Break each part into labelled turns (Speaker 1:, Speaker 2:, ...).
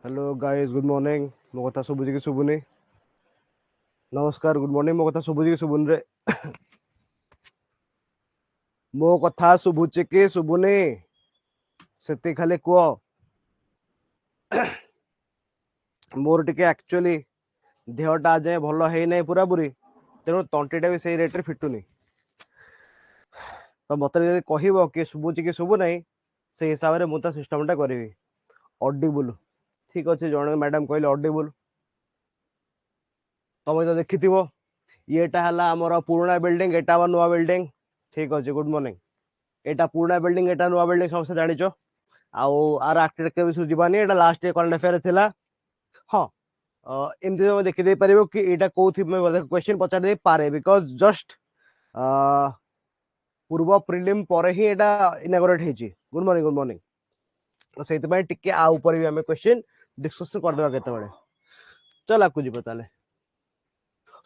Speaker 1: Hello guys, good morning. मो कथा सुबुजी की सुबुनी? नमस्कार, गुड मॉर्निंग। मो कथा सुबुजी की सुबुन रे? मो कथा सुबुची की सुबुनी? सेति खाली कुओ। मोर टिके एक्चुअली देहटा आज भल है नहीं पूरा पूरी, तेणु तंटीटा भी सही रेट रे फिटुनी। तो मत कह कि शुभुची कि शुभु नहीं, से हिसाब से मुझे सिस्टमटा करी। ऑडिबल ठीक अच्छे, जड़े मैडम कहले ऑडिबल। तुम तो देखि येटा है आमर पुराना बिल्डिंग, एटा नुआ बिल्डिंग। ठीक अच्छे, गुड मॉर्निंग। एटा पुराना बिल्डिंग, एटा नुआ बिल्डिंग, समस्त जानिच। आर आक्टेड के विषय जीवानी, एटा लास्ट ईयर करंट अफेयर थिला। हाँ, एमती तुम देखी दे पारिबो कि एटा कोथि क्वेश्चन पचार दे पारे, बिकॉज जस्ट पूर्व प्रिलिम पर ही एटा इनागोरेट हेची। Good morning, good morning. तो सेति पय टिके आ ऊपर भी हमें क्वेश्चन डिस्कशन कर देबा केते बडे। चल आकु जी बताले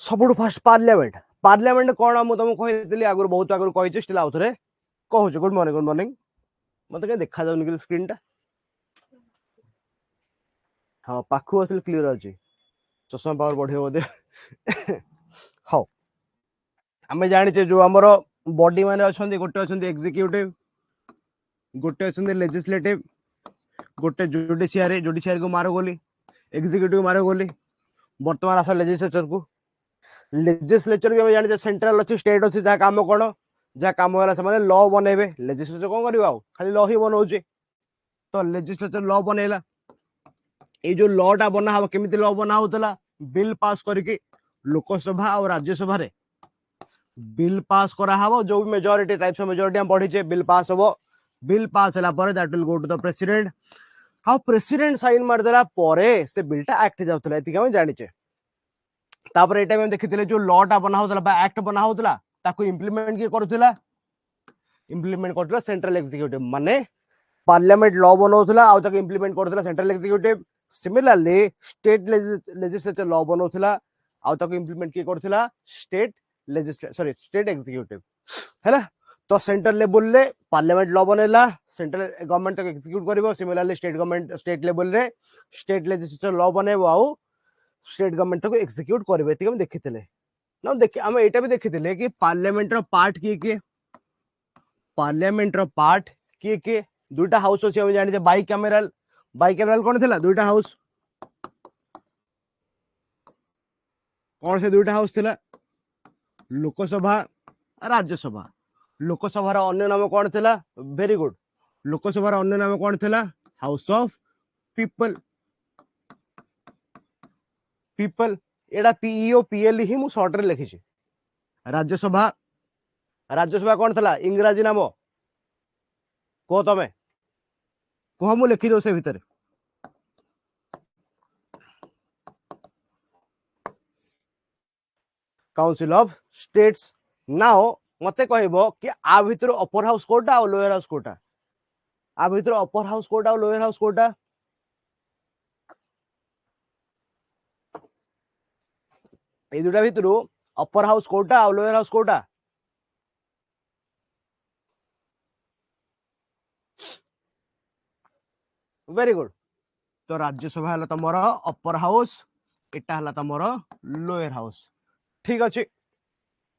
Speaker 1: सबुठ फास्ट पार्लियामेंट। पार्लियामेंट कोन हम तुमको कहितली आगुर, बहुत आगुर कहिछि, स्टिल आउथरे कहूछु। Good morning, good morning. मत के देखा जाउनी कि स्क्रीन टा? हाँ, पाखु असले क्लियर अछि। चश्मा पावर बढ़ियो बोधे। हाँ, आमे जानिचे जो हमर बॉडी माने अछंती, गोटे अछंती एग्जीक्यूटिव, गोटे अछंती लेजिस्लेटिव, गोटे जुडिशियरी। जुडिशियरी को मारो गोली, एग्जीक्यूटिव मारो गोली। वर्तमान आसा लेजिस्लेचर को। लेजिस्लेचर भी हम जानिचे सेंट्रल अछि, स्टेट अछि। जा काम कोन, जा काम होला से माने लॉ बनेबे। लेजिस्लेचर कोन करियो, आ खाली लॉ ही बनौजे। तो लेजिस्लेचर लॉ बनेला। ये जो लॉ टा बना हवा, केमिति लॉ बना होतला? बिल पास करके लोकसभा और राज्यसभा रे बिल पास करा हवा। जो भी मेजॉरिटी, टाइप्स ऑफ मेजॉरिटी हम पढ़ी, बिल पास हो। बिल पास होला पर that will go to the president. How president sign मार देला परे से बिलटा एक्ट जाउतला, एतिक हम जानिचे। तापर एटा हम देखिथिले जो लॉ टा बना होतला बा एक्ट बना होतला, ताको इंप्लीमेंट के करथुला? इंप्लीमेंट करथुला सेंट्रल एग्जीक्यूटिव। माने पार्लियामेंट लॉ बनौथुला आ ताको इंप्लीमेंट करथुला central executive. Similarly state legislature law बनौथुला आ ताको इंप्लीमेंट के करथुला state legislature, sorry state executive, हैला। तो सेंट्रल लेवल रे पार्लियामेंट लॉ बनेला, सेंट्रल गवर्नमेंट तक एग्जीक्यूट करिवो। Similarly state government, state level रे स्टेट लेजिस्लेचर लॉ बनेबो आ स्टेट गवर्नमेंट तक एग्जीक्यूट करिवो। एतिक हम देखिथिले ना। देखि हम एटा भी देखिथिले कि पार्लियामेंट रो पार्ट किए पार्लियामेंट रो पार्ट किए दुईटा हाउस अछि। हम जानि जे बाई कैमरल कोन थिला? दुईटा हाउस। कौन से दुईटा हाउस थिला? लोकसभा, राज्यसभा। लोकसभा रो अन्य नाम कौन थिला? Very good. लोकसभा रो अन्य नाम कौन थिला? House of people. पीपल एडा पीईओ पीएल ही मु शॉर्ट रे लिखि छी। राज्यसभा, राज्यसभा कौन थिला? इंग्रजी नाम को तमे कह, मु लिखि दो से भीतर। Council of states. नाउ मते कहबो कि आ भीतर अपर हाउस कोटा और लोअर हाउस कोटा? आ भीतर अपर हाउस कोटा और लोअर हाउस कोटा? ए दुटा भीतर अपर हाउस कोटा और lower house quota? Very good. तो राज्यसभा हला तमर अपर हाउस, एटा हला तमर लोअर हाउस। ठीक अछि,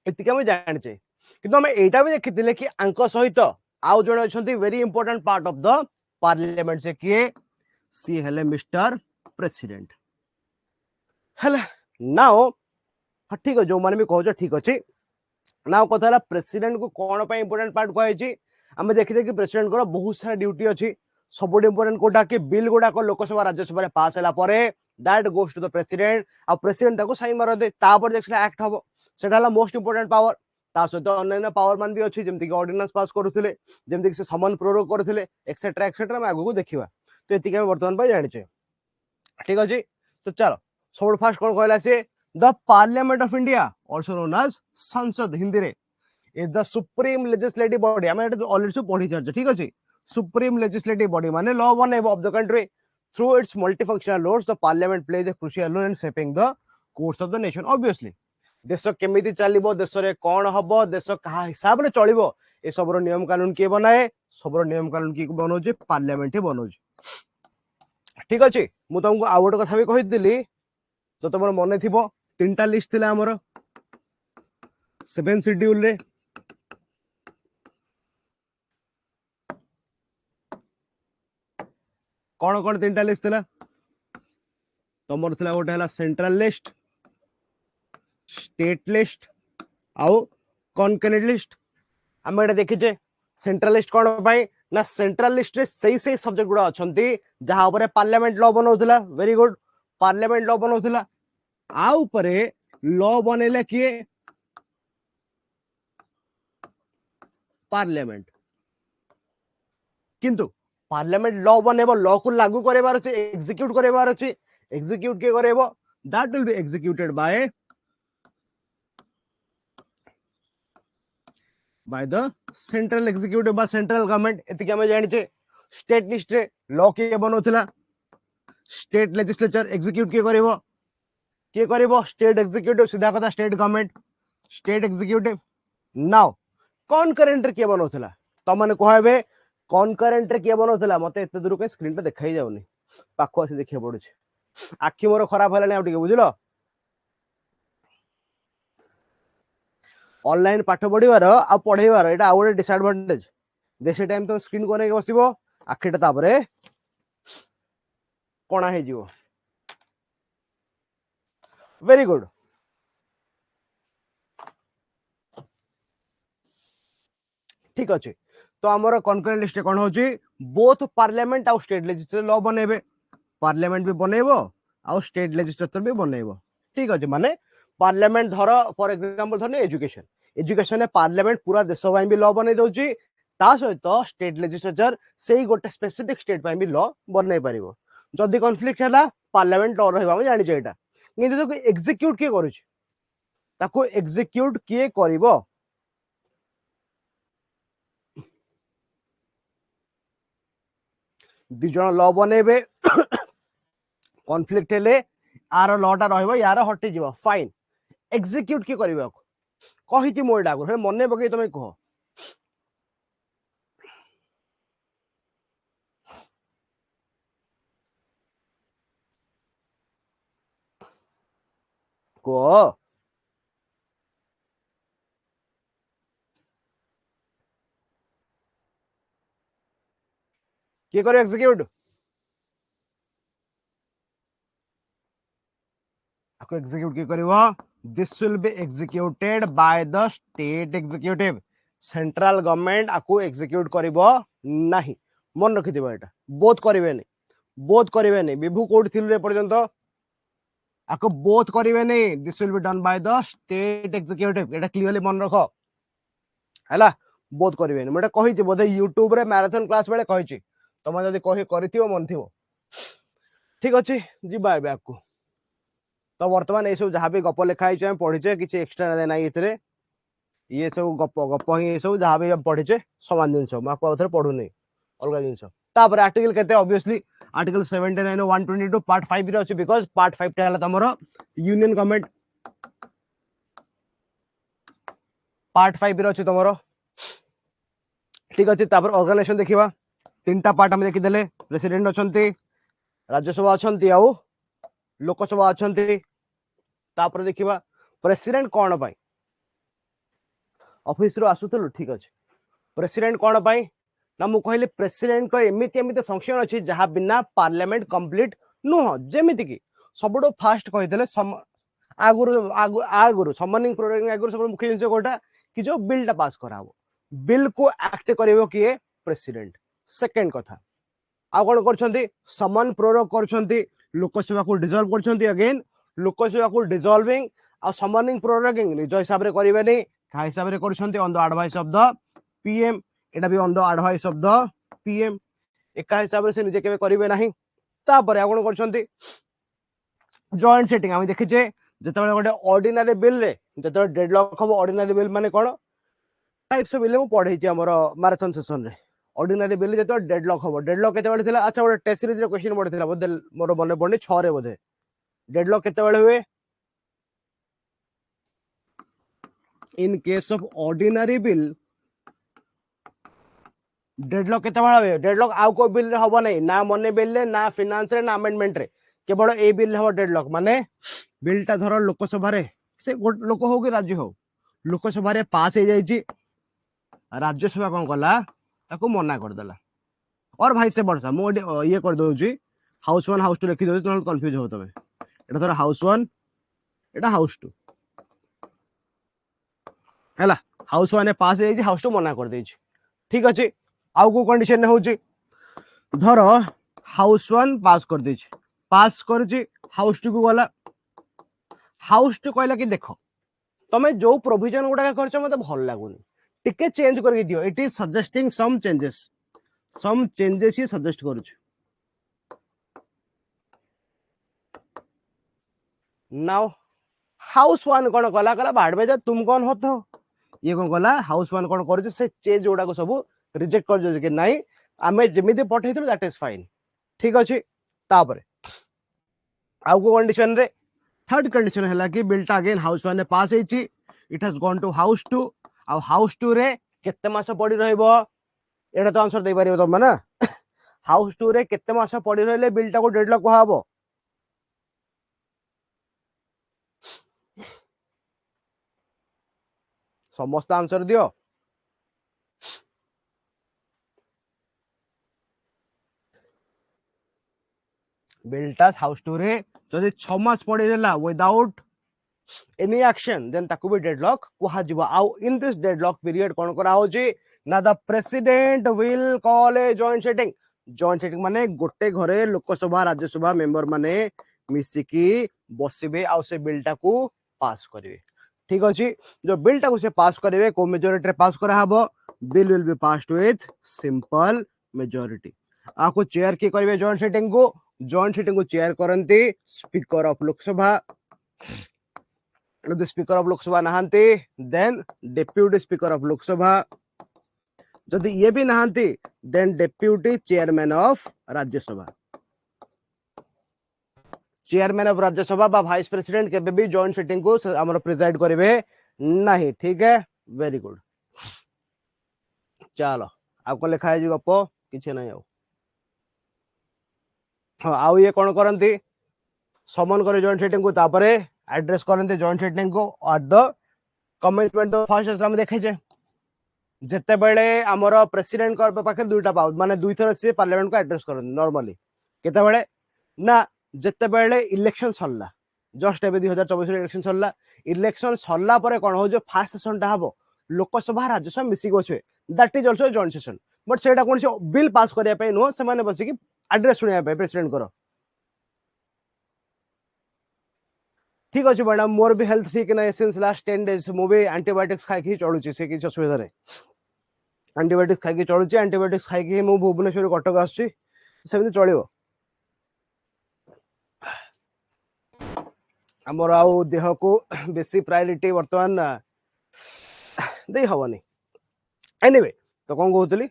Speaker 1: एतिक हम जानिचे। किंतु हम एटा भी देखिथिले कि आंक सहित आउ जण अछंती very important part of the parliament. से किए? सी हेले मिस्टर प्रेसिडेंट, हेला। नाउ ठीक है, जो माने भी कहजो ठीक अछि। नाउ कथा हला प्रेसिडेंट को कोन पे इंपोर्टेंट पार्ट कहै छी? हम देखिथे कि प्रेसिडेंट को बहुत सारा ड्यूटी अछि। सबुठ इंपोर्टेंट कोटा कि बिल गुडा को लोकसभा राज्यसभा रे पास होला परे that goes to the president. आ प्रेसिडेंट ताको साइन मार दे, तापर देखला एक्ट हबो। सेटा हला मोस्ट इंपोर्टेंट पावर। ता सहित अन्य पावर मान भी अछि, जेमति कि ऑर्डिनेंस पास करूथिले, जेमति कि से समन प्रोरोग करूथिले, एक्सेट्रा एक्सेट्रा। हम आगु को देखिबा। तो एतिक हम वर्तमान पे जानिचे। ठीक अछि, तो चलो सबुठ फास्ट कोन कहला से? The parliament of India, also known as संसद हिंदी रे, is the supreme legislative body. हमें ऑलरेडी सब पढ़ी चर्चा। ठीक अछि, supreme legislative body माने law one of the country. Through its multifunctional roles, the parliament plays a crucial role in shaping the course of the nation. Obviously, देश केमिति चलिबो, देश रे कोन हबो, देश कहा हिसाब रे चलिबो, ए सबरो नियम कानून के बनाए? सबरो नियम कानून की बनौजे? पार्लियामेंट ही बनौजे। ठीक अच्छे मुझे तुमको आउ गोटे कथा भी कही तो तुम मन थी 3टा लिस्ट थिला हमर 7 शेड्यूल रे कौन कौन 3टा लिस्ट थिला तुमर थिला गोटे हला सेंट्रल लिस्ट स्टेट लिस्ट आउ कॉन्करेंट लिस्ट आम एटा देखिचे सेंट्रल लिस्ट कौन पाई ना सेंट्रल लिस्ट रे सही सब्जेक्ट गुड़ा अछंती जहां ऊपर पार्लियामेंट लॉ बनौथिला वेरी गुड पार्लियामेंट लॉ बनौथिला आ ऊपर लॉ बनेला किए पार्लियामेंट किंतु पार्लियामेंट लॉ बनेबो लॉ को लागू करेबार अछि एग्जीक्यूट करेबार अछि एग्जीक्यूट के करेबो that will be executed by the central executive बा सेंट्रल गवर्नमेंट एति के हम जानि स्टेट लिस्ट रे लॉ के बनौथिला स्टेट लेजिस्लेचर एग्जीक्यूट के करिवो स्टेट एग्जीक्यूटिव सीधा कथा state government state executive now concurrent रे के बनौथिला त माने कहबे कॉन्करेंट रे के बनौथिला मते एते दूर के स्क्रीन पे देखाई जाउनी पाखो आसी देखिए पड़ुछ आखि मोर खराब हलानी आ टिके बुझलो ऑनलाइन पाठ पढ़ीबार आ पढ़ेबार एटा आ गोटे डिसएडवांटेज बेसी टाइम तो स्क्रीन को नहीं बसिबो आखिटा तापरे कोना हे जिवो वेरी गुड ठीक अच्छे तो आमर कॉन्करेंट लिस्ट कौन होची बोथ पार्लियामेंट आउ स्टेट लेजिस्लेचर लॉ बनेबे पार्लियामेंट भी बनेबो आउ स्टेट लेजिस्लेचर भी बनेबो ठीक अच्छे माने पार्लियामेंट धर फॉर एग्जांपल धरने एजुकेशन एजुकेशन में पार्लियामेंट पूरा देश ପାଇଁ भी लॉ बनै दउची ता सहित स्टेट लेजिस्लेचर सेही गोटे स्पेसिफिक स्टेट ପାଇଁ भी लॉ बनै परिबो जदी कॉन्फ्लिक्ट हैला पार्लियामेंट लॉ रहबा हम जानि जेटा किंतु ताको एग्जीक्यूट के करूची ताको एग्जीक्यूट के करिवो दिज लॉ बनेबे कॉन्फ्लिक्ट हेले आर लॉटा रहइबो यार हटि जीवो फाइन एग्जीक्यूट के करिवो कहिची मो एटा को मने पकई तमे कह को के करे एग्जीक्यूट आपको एग्जीक्यूट के करिवो this will be executed by the state executive central government आपको एग्जीक्यूट करिवो नाही मन रखि दिबो एटा बोथ करिवे नहीं विभू कोड थिलु रे पर्यंत आपको बोथ करिवे नहीं this will be done by the state executive Etah clearly मन रखो हैला बोथ करिवे नहीं मैं कहि बोधे यूट्यूब रे मैराथन क्लास बेले कहि तुम जदि कहि करथिबो मन थिबो ठीक अछि जिबा एबे आपको तो वर्तमान ये सब जहाँ भी गप लिखाई पढ़ीचे किसी एक्सट्रा ना ये सब गप ही सब जहाँ भी पढ़ीचे समान जिन मुझे पढ़ुनी अलग जिन आर्टिकल केते ऑब्वियसली आर्टिकल 79 122 पार्ट 5 रे अछि बिकॉज़ पार्ट 5 टा हला तमरो यूनियन गवर्नमेंट पार्ट 5 रे अछि तमरो ठीक अछि तापर ऑर्गेनाइजेशन देखिबा 3टा पार्ट हम देखि देले प्रेसिडेंट अछंती राज्यसभा अछंती आउ लोकसभा अछंती तापर देखिबा प्रेसिडेंट कौन पाई ऑफिस रो आसुतलु ठीक अछि प्रेसिडेंट कौन पाई ना मु कहले प्रेसिडेंट को एमिति एमिति फंक्शन अछि जहां बिना पार्लियामेंट कंप्लीट नुह जेमिति की सबडो फास्ट कहिदेले आगुरु समनिंग प्रोग्रामिंग आगुरु सब मुख्य जिंस कोटा कि जो बिल पास कराबो बिल को एक्ट करिवो किए प्रेसिडेंट सेकंड कथा आ कोन करछंती समन प्रोरोग करछंती लोकसभा को डिसॉल्व करछंती अगेन लोकसभा को डिसॉल्विंग आ समनिंग प्रोरोगिंग निज हिसाब रे करिवेनी का हिसाब रे करछंती on the advice of the PM एटा भी on the advice of the PM एका हिसाब रे से निजे केबे करिवे नाही तापर आ कोन करछंती जॉइंट सेटिंग हम देखिचे जतबे गोटे ऑर्डिनरी बिल रे जतबे डेडलॉक हो ऑर्डिनरी बिल माने कोन टाइप्स ऑफ बिल मु पढै छी हमर मैराथन सेशन रे ऑर्डिनरी बिल जतो डेडलॉक हो डेडलॉक केते बेले थिला अच्छा गोटे टेस्ट सीरीज रे क्वेश्चन पढै थिला बोधे मोर मने पडनी 6 रे बोधे डेडलॉक केते बेले हुए in case of ordinary bill deadlock केते भावे डेडलॉक आउ को बिल रे हबो नै ना मनी बिल रे ना फाइनेंस रे ना अमेंडमेंट रे केवल ए बिल रे हबो डेडलॉक माने बिल टा धर लोकसभा रे से लोक हो कि राज्य हो लोकसभा रे पास हो जाइए राज्यसभा कौन कला ताको मना कर देला और भाई से वर्षा मु ये कर दउची हाउस 1 हाउस 2 लिखि दउची न कंफ्यूज हो तबे एटा धर हाउस 1 एटा हाउस 2 हैला हाउस 1 पास हो जाइए हाउस 2 मना कर देछि ठीक अछि आउ को कंडीशन होउची धर हाउस 1 पास कर देछि पास करछि हाउस 2 को गला हाउस 2 कहला कि देखो तमे जो प्रोविजन गुडा करछ मते भल लागुनी टिके चेंज करके दियो it is suggesting some changes ही सजेस्ट करूछ नाउ हाउस 1 कोन कला कला बाड में जा तुम कौन होत हो ये कोन कला हाउस 1 कोन करूछ से चेंज गुडा को सब रिजेक्ट कर जो कि नाही आमे जेमिति पठैथु दैट इज फाइन ठीक अछि तापरे आउ को कंडीशन रे थर्ड कंडीशन है कि बिल्टा अगेन हाउस 1 पास होइछि it has gone to house 2 आ हाउस 2 रे केते मास पड़ी रहइबो एटा तो आंसर दे पारिबो तम ना हाउस 2 रे केते मास पड़ी रहले बिल्टा को डेडलॉक कहबो समस्त आंसर दियो बिल्टा हाउस 2 रे जदि 6 मास पड़ी रहला without any action then taku be deadlock kuha jiba au in this deadlock period kon kora hoji na the president will call a joint sitting माने गोटे घरे लोकसभा राज्यसभा मेंबर माने मिसिकी बसिबे आउ से बिल टाकू पास करिवे ठीक अछि जो बिल टाकू से पास करिवे को मेजॉरिटी रे पास करा हबो bill will be passed with simple majority आको चेयर की करिवे जॉइंट सिटिंग को चेयर करंती speaker of Lok Sabha the speaker of Lok Sabha nahanti then deputy speaker of Lok Sabha जदि ये भी नाहंती then deputy chairman of राज्य सभा चेयरमैन ऑफ राज्य सभा बा वाइस प्रेसिडेंट केबे भी जॉइंट सिटिंग को हमर प्रेसाइड करिवे नहीं ठीक है वेरी गुड चलो आपको लिखा है जी गप किछे नहीं आउ हां आउ ये कोन करंती समन करे जॉइंट सिटिंग को तापरे एड्रेस करते जॉइंट सिटिंग को at the commencement of first हम देखे जेते बेले हमर प्रेसिडेंट को पाखे दुईटा पाउ माने दुई थर से पार्लियामेंट को एड्रेस करन नॉर्मली केते बेले ना जेते बेले इलेक्शन सरला जस्ट एबे 2024 इलेक्शन सरला इलेक्शन सरला परे कोन हो जो फर्स्ट सेशन ता हबो लोकसभा राज्यसभा मिसी गछे that is also joint session but सेटा कोन से बिल पास करिया पे नो से माने बसी कि एड्रेस सुनिया पे प्रेसिडेंट करो ठीक अच्छे मैडम मोर भी हेल्थ ठीक ना सिंस लास्ट 10 डेज मु भी एंटीबायोटिक्स खाई की चलुची से किछ असुविधा रे एंटीबायोटिक्स खाई की चलुची एंटीबायोटिक्स खाई की मु भुवनेश्वर कटक आसी सेमिति चलिबो हमर आउ देह को बेसी प्रायोरिटी वर्तमान दे हवनी एनीवे तो कोन कहतली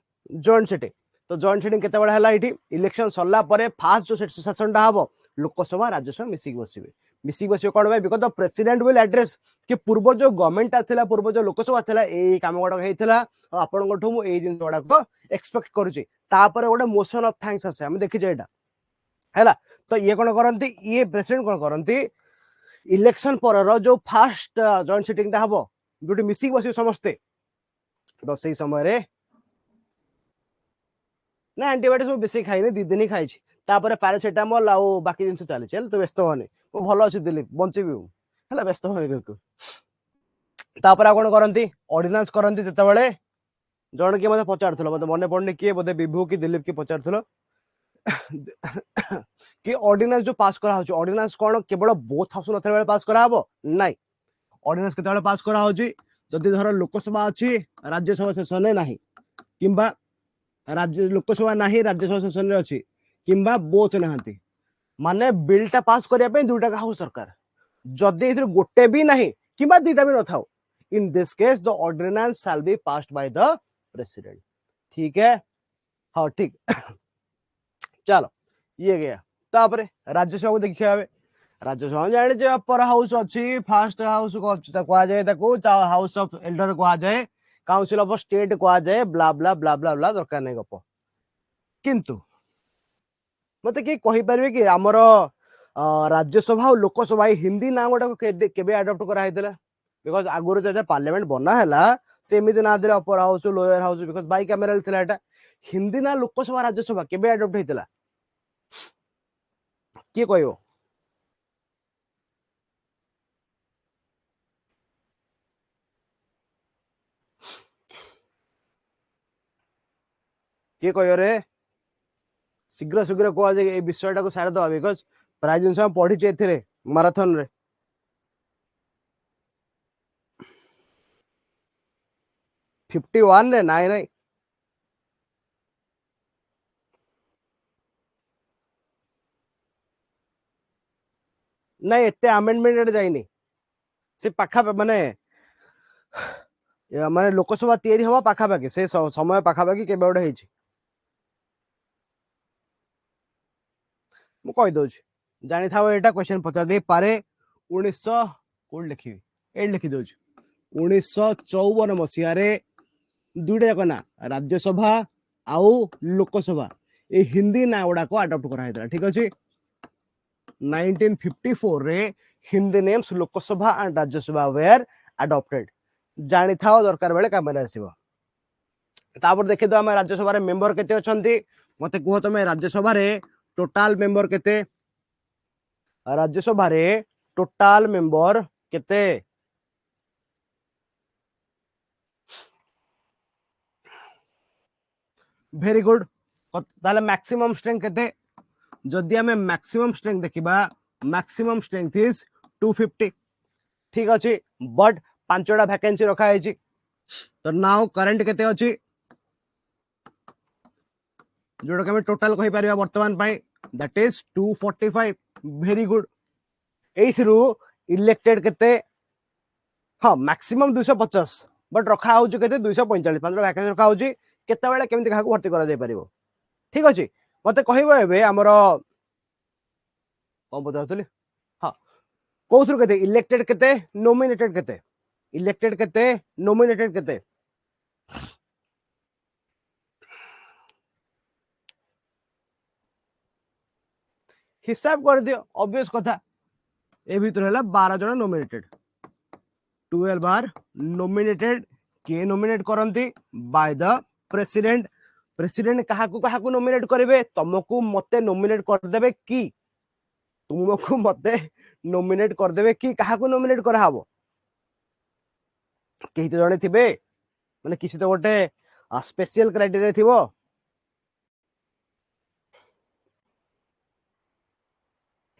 Speaker 1: जॉइंट सिटिंग तो जॉइंट सिटिंग केते बडा हला इठी इलेक्शन सरला परे फास्ट जो सेशन ता हबो लोकसभा राज्यसभा मिसी बसिबे कौन भाई because the president will address कि पूर्व जो गवर्नमेंट आथिला पूर्व जो लोकसभा थिला ए काम गुडा हेइथिला आपन गठो मु ए जिन गुडा को एक्सपेक्ट करूची तापर गोटे मोशन ऑफ थैंक्स आसे हम देखि जेटा हैला तो ये कोन करंती ये प्रेसिडेंट कोन करंती इलेक्शन पर जो फास्ट जॉइंट सिटिंग ता हबो जोटी मिसी बसी समस्ते तो सही समय रे ना एंटीबायोटिक्स बेसी खाइने 2 दिन ही खाइछि तापर पैरासिटामोल आ बाकी जिन चली चल तो व्यस्त होने वो भल अच्छी दिलीप बंचीबी है व्यस्त होने बिल्कुल तापर कौन करती ऑर्डिनेंस करती जिते जन किए मत पचार मत मन पड़नी किए बोधे विभू कि दिलीप की पचार कि ऑर्डिनेंस जो पास करा होची ऑर्डिनेंस कौन केवल बोथ हाउस नथले बेले पास करा हबो नाही ऑर्डिनेंस केते पास करा होची जदि धर लोकसभा अच्छी राज्यसभा सेशन में नाही किंबा राज्य लोकसभा नाही राज्यसभा सेशन में अच्छी किंबा बोथ नहांती माने बिलटा पास करिया पे दुटा हाउस सरकार जदि इधर गोटे भी नहीं किंबा दुटा भी न थाओ in this case the ordinance shall be passed by the president ठीक है हाँ ठीक चलो ये गया तापरे राज्यसभा को देखिए राज्यसभा जाने जे अपर हाउस अच्छी फर्स्ट हाउस को कहा जाए ताको हाउस ऑफ एल्डर कहा जाए काउंसिल ऑफ स्टेट कह जाए ब्ला ब्ला ब्ला ब्ला ब्ला दरकार नहीं गप किंतु मते कि कहि परबे कि हमर राज्यसभा और लोकसभा हिंदी ना गोटा केबे अडॉप्ट करा हैतला बिकॉज आगुर जब पार्लियामेंट बना हैला सेमिति ना देले upper house lower house because by cameral थिला एटा हिंदी ना लोकसभा राज्यसभा केबे अडॉप्ट हैतला के कहयो के कहयो रे शीघ्र शीघ्र कह जे ए विषयटा को साइड दवा बिकॉज प्राय जिनस हम पढ़ी एथिरे माराथन रे 51 रे नाइ नाइ नाइ एते अमेंडमेंट जाइनी से पाखा माने माने लोकसभा तैयारी हवा पाखा पाखी से समय पाखा पाखी केबे गोटे हेछि मु कहि दउछि जानि थाओ एटा क्वेश्चन पचार दे पारे 1900 कोड लिखिबी ए लिखि दउछि 1954 मसिया रे दुइटा जाक ना राज्यसभा आउ लोकसभा ए हिंदी ना गुडा को अडॉप्ट करा हैतला ठीक अछि 1954 रे Hindi names Lok Sabha and Rajya Sabha were adopted जानि थाओ दरकार बेले काम रे आसीबो तापर देखि दो हम राज्यसभा रे मेंबर केते अछंती मते कुहो तमे राज्यसभा रे टोटल मेंबर केते राज्यसभा रे टोटल मेंबर केते वेरी गुड ताले मैक्सिमम स्ट्रेंथ केते जदि हमें मैक्सिमम स्ट्रेंथ देखिबा मैक्सिमम स्ट्रेंथ इज 250 ठीक अछि बट पांचटा वैकेंसी रखा है तो नाउ करंट केते अछि जोड़ा के टोटल कहि परिबा वर्तमान पाई दैट इज 245 वेरी गुड एथरू इलेक्टेड केते हां मैक्सिमम 250 बट रखा होउछ केते 245 पांचटा वैकेंसी रखा होउछ केते बेले केमिति काहा को भर्ती करा जाय परिबो ठीक अछि मते कहिबो एबे हमरो कोन बताउतली हां कोथुर केते इलेक्टेड केते नॉमिनेटेड केते नॉमिनेटेड केते हिसाब कर दियो ऑब्वियस कथा ए भीतर हला 12 जन नॉमिनेटेड 12 बार नॉमिनेटेड के नॉमिनेट करंती बाय द प्रेसिडेंट प्रेसिडेंट कहा को नॉमिनेट करेबे तुमको मते नॉमिनेट कर देबे की तुमको मते नॉमिनेट कर देबे की कहा को नॉमिनेट करा हबो केही तो जणे थिबे माने किसी तो गोटे स्पेशल क्राइटेरिया थिबो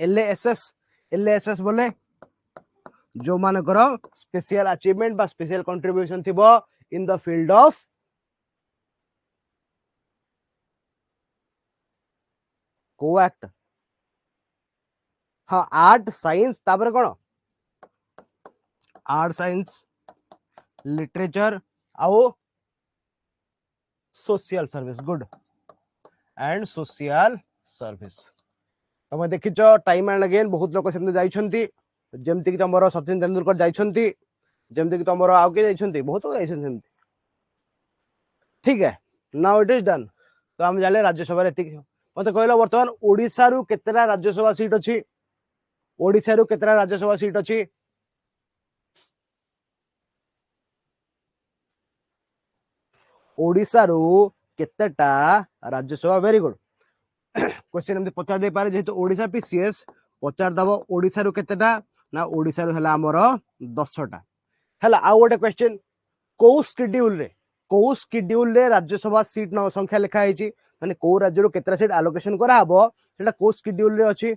Speaker 1: एलएसएस बोले जो मान करो स्पेशल अचीवमेंट बा स्पेशल कंट्रीब्यूशन थिबो इन द फील्ड ऑफ को एक्ट हाँ आर्ट साइंस तापर कोन आर्ट साइंस लिटरेचर आउ social service good and social service तुम देखिच टाइम एंड अगेन बहुत लोक सेमते जाइछंती जेमति कि तमरो सचिन तेंदुलकर जाइछंती जेमति कि तमरो आउ के जाइछंती बहुत लोग जाइछन सेमति ठीक है नाउ इट इज डन तो हम जाले राज्यसभा रे एतिक मते कहलो वर्तमान ओडिसा रु केतेरा राज्यसभा सीट अछि ओडिसा रु केतेरा राज्यसभा सीट अछि ओडिसा रु केतेटा राज्यसभा वेरी गुड क्वेश्चन एमती पचार दे पारे जेहेतु ओडिसा पीसीएस पचार दबो ओडिसा रु केतेटा ना ओडिसा रु हला हमर 10टा हला आ गोटे क्वेश्चन को स्केड्यूल रे राज्यसभा सीट न संख्या लिखा है माने को राज्य रु केतेटा सीट एलोकेशन करा हबो सेटा को स्केड्यूल रे अछि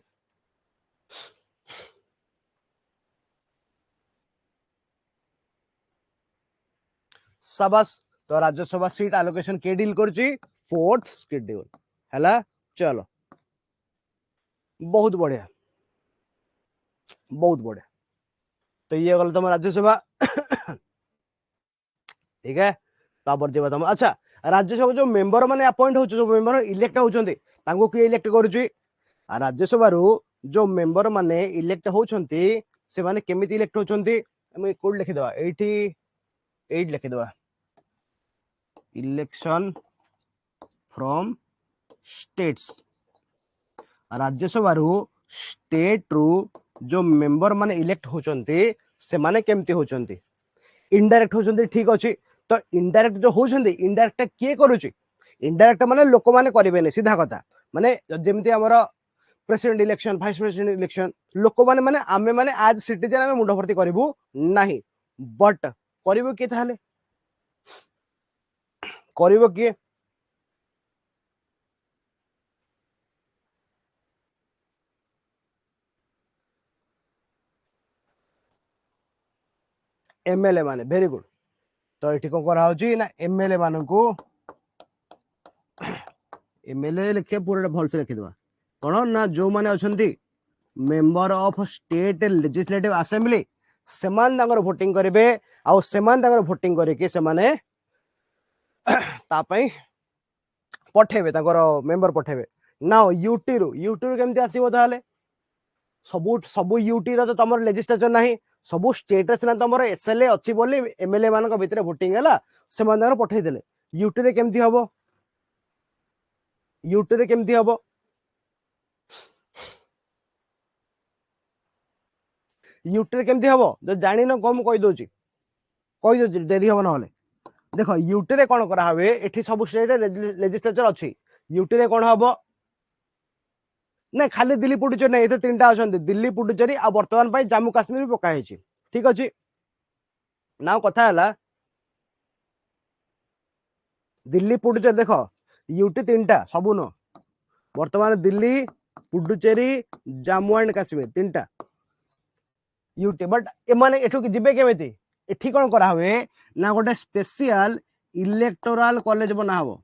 Speaker 1: सबस तो राज्यसभा सीट एलोकेशन के डील करछि 4th शेड्यूल हला चलो बहुत बढ़िया तो ये गल तुम राज्यसभा ठीक है तापर जेबा तुम अच्छा राज्यसभा जो मेंबर माने अपॉइंट हो जो मेंबर इलेक्ट होचंती तांको के इलेक्ट करछि राज्यसभा रु जो मेंबर माने इलेक्ट होचंती से माने केमिति इलेक्ट होचंती हम कोड लिखि दवा 88 लिखि दवा इलेक्शन फ्रॉम स्टेट्स राज्यसभा रु स्टेट रु जो मेंबर माने इलेक्ट होचंती से माने केमती होचंती इनडायरेक्ट होचंती ठीक अछि तो इनडायरेक्ट जो होचंती इनडायरेक्ट किए करूची इनडायरेक्ट माने लोक माने करिवेनी सीधा कथा माने जेमती हमर president election vice president election लोक माने आमे माने आज सिटीजन आमे मुंड भर्ती करिवु नाही बट करिवो के ताले करिवो के एमएलए माने वेरी गुड तो ये कौन कराऊँ ना एमएलए मान को एमएलए लिखे पूरा भलसे लिखिदवा कौन ना जो माने अच्छी member of state legislative assembly सेमान तांगर वोटिंग करेंगे आउ सेमान तांगर वोटिंग करके सेमाने तापई पठेबे तांगर मेंबर पठेबे ना यूटी रु केमती आसीबो ताले सबु सबु यूटी रो तो तमर लेजिस्लेचर नाही सबु स्टेट रे सिना तमर एसएलए अछि बोली एमएलए मानक भितरे वोटिंग हैला सेमान तांगर पठेई देले यूटी रे केमती हबो यूटी रे केमती हबो यूटी रे केमती हबो जो जानि न कम कहि दोची डेरी हबो नहले देखो यूटी रे कोन करा हबे एठी सब स्टेट रे लेजिस्लेचर अछि यूटी रे कोन हबो ना खाली दिल्ली पुडुचेरी नहीं ये तीन टा अछंती दिल्ली पुडुचेरी आ वर्तमान पई जम्मू काश्मीर भी पका हेची ठीक अछि नाउ कथा हला दिल्ली पुडुचेरी देखो यूटी तीन टा सबु न वर्तमान दिल्ली पुडुचेरी जम्मू एंड काश्मीर तीन टा यूटी बट ए माने एठु जिबे केमेती एठी कोन करा हवे ना गोटे स्पेशल इलेक्टोरल कॉलेज बना हबो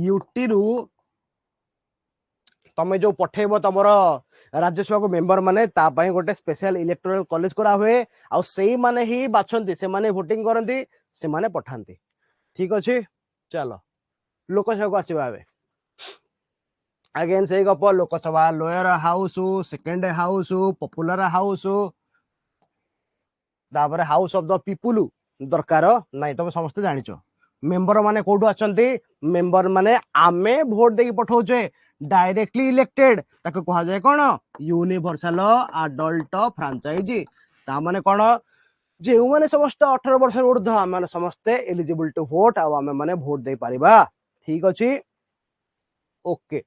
Speaker 1: यूटी रु तमे जो पठेबो तमर राज्यसभा को मेंबर माने ता पई गोटे स्पेशल इलेक्टोरल कॉलेज करा हुए आ सेई माने ही बाछंती से माने वोटिंग करंती से माने पठांती ठीक अछि चलो लोकसभा को आसीबा आबे अगेन से गप Lok Sabha lower house second house popular house तापर हाउस ऑफ द पीपुल दरकार नाही तुम समस्त जानिचो मेंबर माने कोठु आछंती मेंबर माने आमे वोट देकी पठौचे डायरेक्टली इलेक्टेड ताको कहा जाय कोन यूनिवर्सल अडल्ट फ्रांचाइजी ता माने कोन जे माने समस्त 18 वर्ष ऊर्ध्व माने समस्त एलिजिबल टू वोट आ आमे माने वोट दे पारिबा ठीक अछि ओके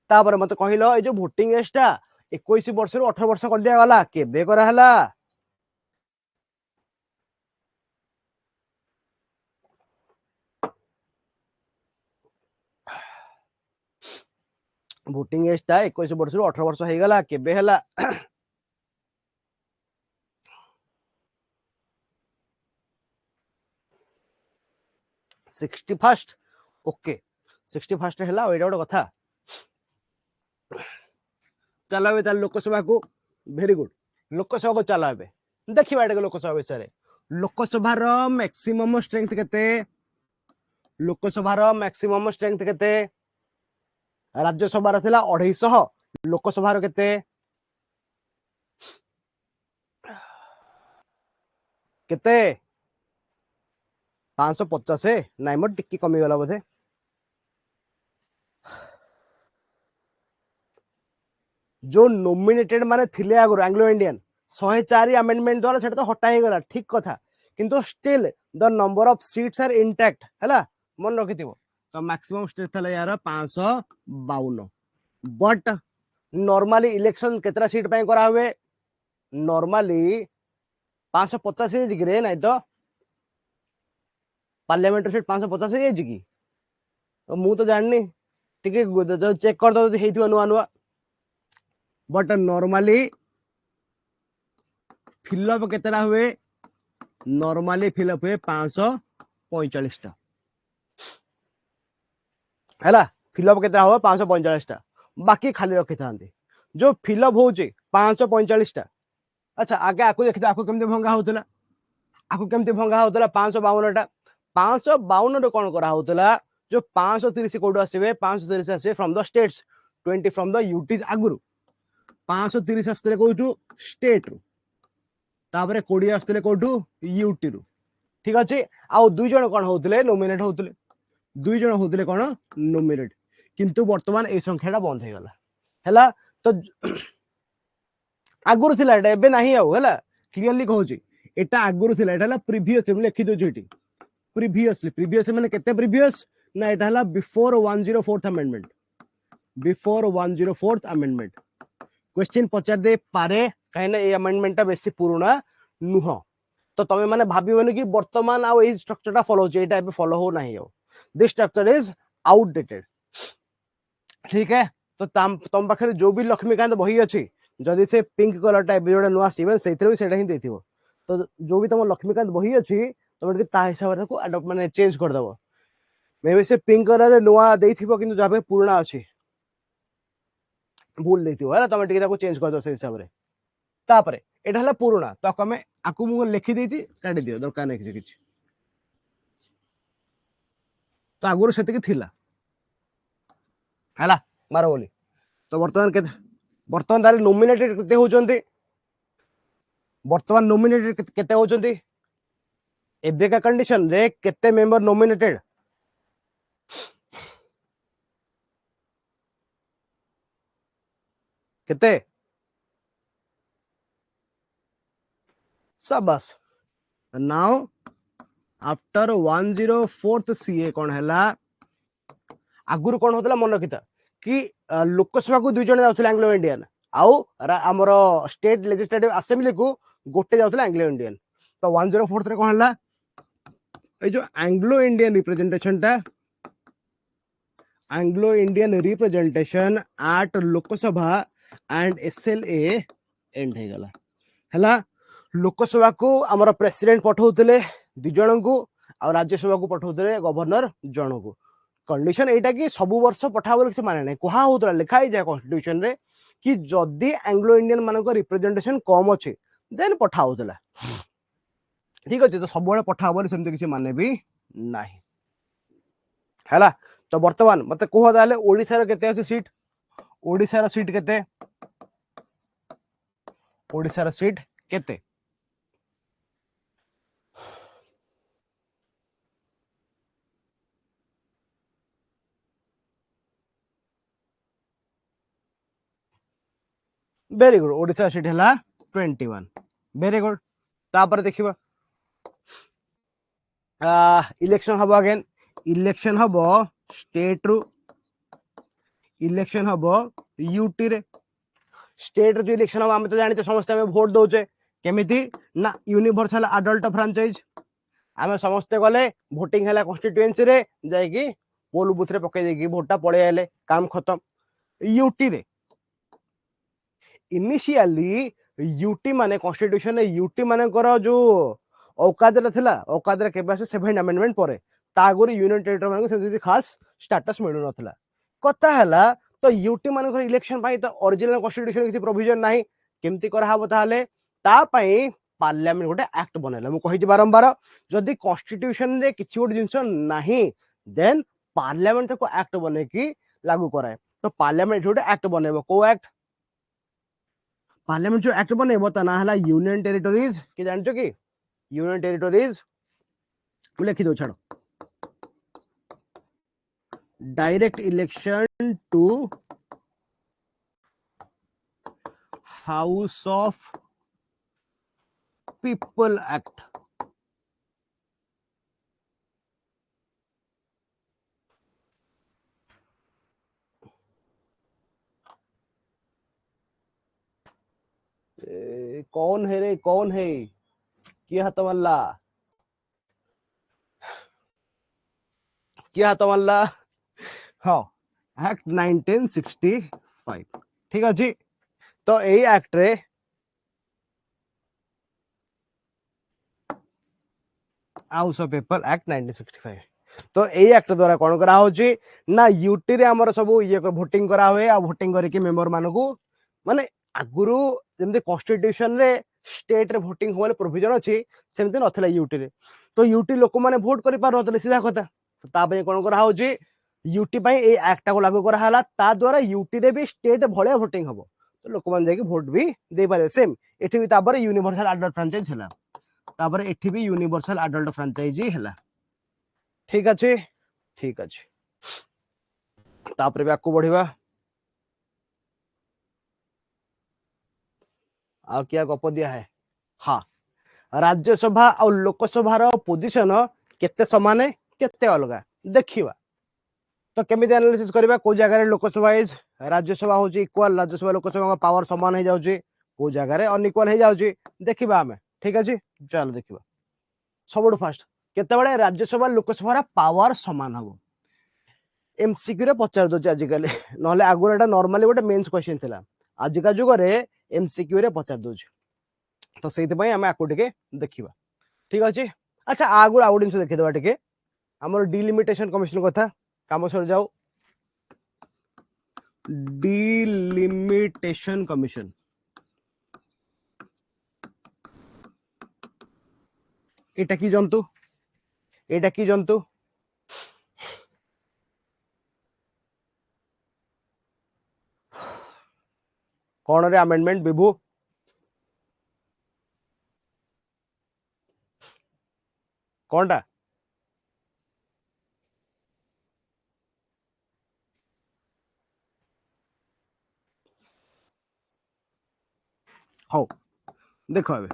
Speaker 1: तापर मते कहिलो ए जो वोटिंग एज ता 21 वर्ष रु 18 वर्ष कर दिया गला केबे करा हला वोटिंग एज ता 21 वर्ष रु 18 वर्ष हे गला केबे हला 61st ओके 61st है गोटे कथा चलो ए लोकसभा को वेरी गुड लोकसभा को चलो ए देखा लोकसभा विषय लोकसभा मैक्सिमम स्ट्रेंथ केते लोकसभा मैक्सिमम स्ट्रेंथ केते राज्यसभा थिला 250 लोकसभा केते केते 550 नाइ मो टिक्की कमी गला बोधे जो नोमिनेटेड माने थिले आगु एंग्लो इंडियन 104 अमेंडमेंट द्वारा सेटा तो हटा ही गला ठीक कथा किंतु still the number of seats are intact हैला मन रखिथिबो तो मैक्सिमम स्टेट थला यार 552 बट नॉर्मली इलेक्शन केतरा सीट पय करा हुए नॉर्मली 550 हे जिगरे नै तो पार्लियामेंट सीट 550 हे जिगी तो मु तो जाननी टिके चेक कर दो हेथिबो नुवा नुवा बट नॉर्मली फिलअप केतरा हुए नॉर्मली फिलअप हुए 545 टा हैला फिलअप केतरा हो 545 टा बाकी खाली रखि थांती जो फिलअप होउची 545 टा अच्छा आगे आकु देखि आकु केमते भंगा होतला आकु केमते भंगा होतला 552 टा 552 रे कोन करा होतला जो 530 कोड आसीबे 530 आसे from the states 20 from the UTs आगुरु 530 आस्तले कोठू स्टेट रु तापरे 20 आस्तले कोठू यूटी रु ठीक अच्छे आउ दुई जन कौन होते नोमिनेट होते दुई जन होते कौन नोमिनेट किंतु वर्तमान ए संख्याटा बंद हो गला है तो आगुरी थिला एटा एबे नाही आउ हैला क्लियरली कहूची एटा आगुरी थिला एटा प्रीवियस मैं लिखि दोची एटी प्रीवियसली माने केते प्रीवियस ना एटा हला before 104th amendment before 104th amendment question पचार दे पारे कहीं ए अमेंडमेंट बेसी पुराना नुह तो तुम मैंने भावन कि वर्तमान आउ ए स्ट्रक्चर फॉलो होची एटा एबे फॉलो हो नाही आउ दिस स्ट्रक्चर इज आउटडेटेड ठीक है तो तुम पाखे जो भी लक्ष्मीकांत बही अच्छी जदि से पिंक कलर टाइप जो नुआ सीवन से ही देथिबो तो जो भी तुम लक्ष्मीकांत बही अच्छी तुम ता हिसाब से अडॉप्ट माने चेंज कर दबो मे बी से पिंक कलर नुआ देथिबो किंतु जाबे पुराना अछि भूल देथिबो है तुम टिके ताको चेंज कर दो से हिसाब रे तापरे एटा हला पुराना तो कमे आकु मु लिखि देछि काटी दियो दरकार नै किछि तो आगुर सेति कि थिला हला मारो बोली तो वर्तमान ताले नॉमिनेटेड केते होचंती वर्तमान नॉमिनेटेड केते होचंती एबे का कंडीशन रे केते मेंबर नॉमिनेटेड केते सबस नाउ आफ्टर 104th सीए कौन हैला आगुर कौन होतला मन रखिता कि लोकसभा को दुई जन जाउथले एंग्लो इंडियन आउ हमर स्टेट लेजिस्लेटिव असेंबली को गोटे जाउथले एंग्लो इंडियन तो 104th रे कौन हैला ए जो Anglo Indian representation at Lok Sabha and SLA and हे गला हैला लोकसभा को हमर प्रेसिडेंट पठाउतले दि जन को और राज्यसभा को पठाउतले गवर्नर जन को कंडीशन एटा कि सब वर्ष पठाबो से माने नै कहा होतला लिखा ही जाय कॉन्स्टिट्यूशन रे कि जदी एंग्लो इंडियन मानको रिप्रेजेंटेशन कम अछि देन पठाउतला ठीक अछि तो सब बळे पठाबो सेमते किसी माने भी नाही हैला तो वर्तमान मते कोह दाले ओडिसा रे केते अछि सीट ओडिसा रे सीट केते ओडिसा रे सीट केते वेरी गुड ओडिसा सीट हैला 21 वेरी गुड तापर देखिबा इलेक्शन हबो अगेन इलेक्शन हबो स्टेट रु इलेक्शन हबो यूटी रे स्टेट रे जो इलेक्शन हबो हम तो जानिते समस्त हम वोट दोचे केमिति ना यूनिवर्सल एडल्ट फ्रांचाइज आमे समस्त गले वोटिंग हैला कॉन्स्टिट्यूएंसी रे जाय कि पोल बूथ रे पके देकी वोटटा पळे आले काम खत्म यूटी रे इनिशियली यूटी माने कॉन्स्टिट्यूशन रे यूटी माने करो जो औकात रे थिला औकात रे केबे 7 अमेंडमेंट परे तागुरी यूनियन टेरिटरी माने से खास स्टेटस मिलु नथिला कथा हला तो यूटी माने को इलेक्शन पाई तो ओरिजिनल कॉन्स्टिट्यूशन किछि प्रोविजन नाही केमती करा हबो ताले ता पई पार्लियामेंट गोटे एक्ट बनेला मु कहि बारंबार जदी कॉन्स्टिट्यूशन रे किछि गोटे जिंस नाही देन पार्लियामेंट को एक्ट बने की लागू कराए तो पार्लियामेंट गोटे एक्ट बनेबो को एक्ट पार्लियामेंट जो एक्ट बनेबो ता ना हला यूनियन टेरिटरीज कि जानछो कि यूनियन टेरिटरीज लिखि दो छाड़ो direct election to house of people act कौन है रे कौन है क्या हाथ मल्ला क्या हाथ मल्ला हाँ एक्ट 1965 ठीक अच्छे तो यही एक्ट रे हाउस ऑफ पीपल एक्ट 1965 तो यही एक्ट द्वारा कौन करा होची ना यूटी रे हमर सब ये वोटिंग करा हुए आ वोटिंग करके मेंबर मानकू माने आगुरु जेमते कॉन्स्टिट्यूशन रे स्टेट रे वोटिंग होले प्रोविजन अछि सेमते नथला यूटी रे तो यूटी लोक माने वोट करि पार नथले सीधा कथा तो ता पे कोन करा होची यूटी पई ए एक्ट को लागू करा हला ता द्वारा यूटी रे भी स्टेट भले वोटिंग हबो तो लोक मान जाके वोट भी दे पारे सेम एठी भी तापर यूनिवर्सल एडल्ट फ्रेंचाइज हला तापर एठी भी यूनिवर्सल अडल्ट फ्रांचाइजी हैला ठीक अच्छे ठीक अच्छे तापर भी आकु बढ़िबा आ क्या गप दिया है हाँ राज्यसभा और लोकसभा रो पोजीशन केते समान केते अलगा देखिबा तो केमिति एनालिसिस करबा को जगह रे लोकसभा इज राज्यसभा होची इक्वल राज्यसभा लोकसभा पावर समान हो जाउची को जगह रे अनइक्वल हो जाउची देखिबा हमें ठीक अछि चल देखिबा सबुठ फास्ट केते बळे राज्यसभा लोकसभा रा पावर समान हबो एमसीक्यू रे पचार दोची आजिकल नहले आगुर एटा नॉर्मली गोटे मेंस क्वेश्चन थिला आजिका जुग रे एमसीक्यू रे पचार दोची तो सेति पई हमें आकु टिके देखिबा ठीक अछि अच्छा आगुर आउडियंस देखि देबा टिके हमर डिलिमिटेशन कमिशन कथा काम सर जाओ डिलिमिटेशन कमिशन एटा की जंतु कौन रे अमेंडमेंट विभू कौनटा हो देखो अबे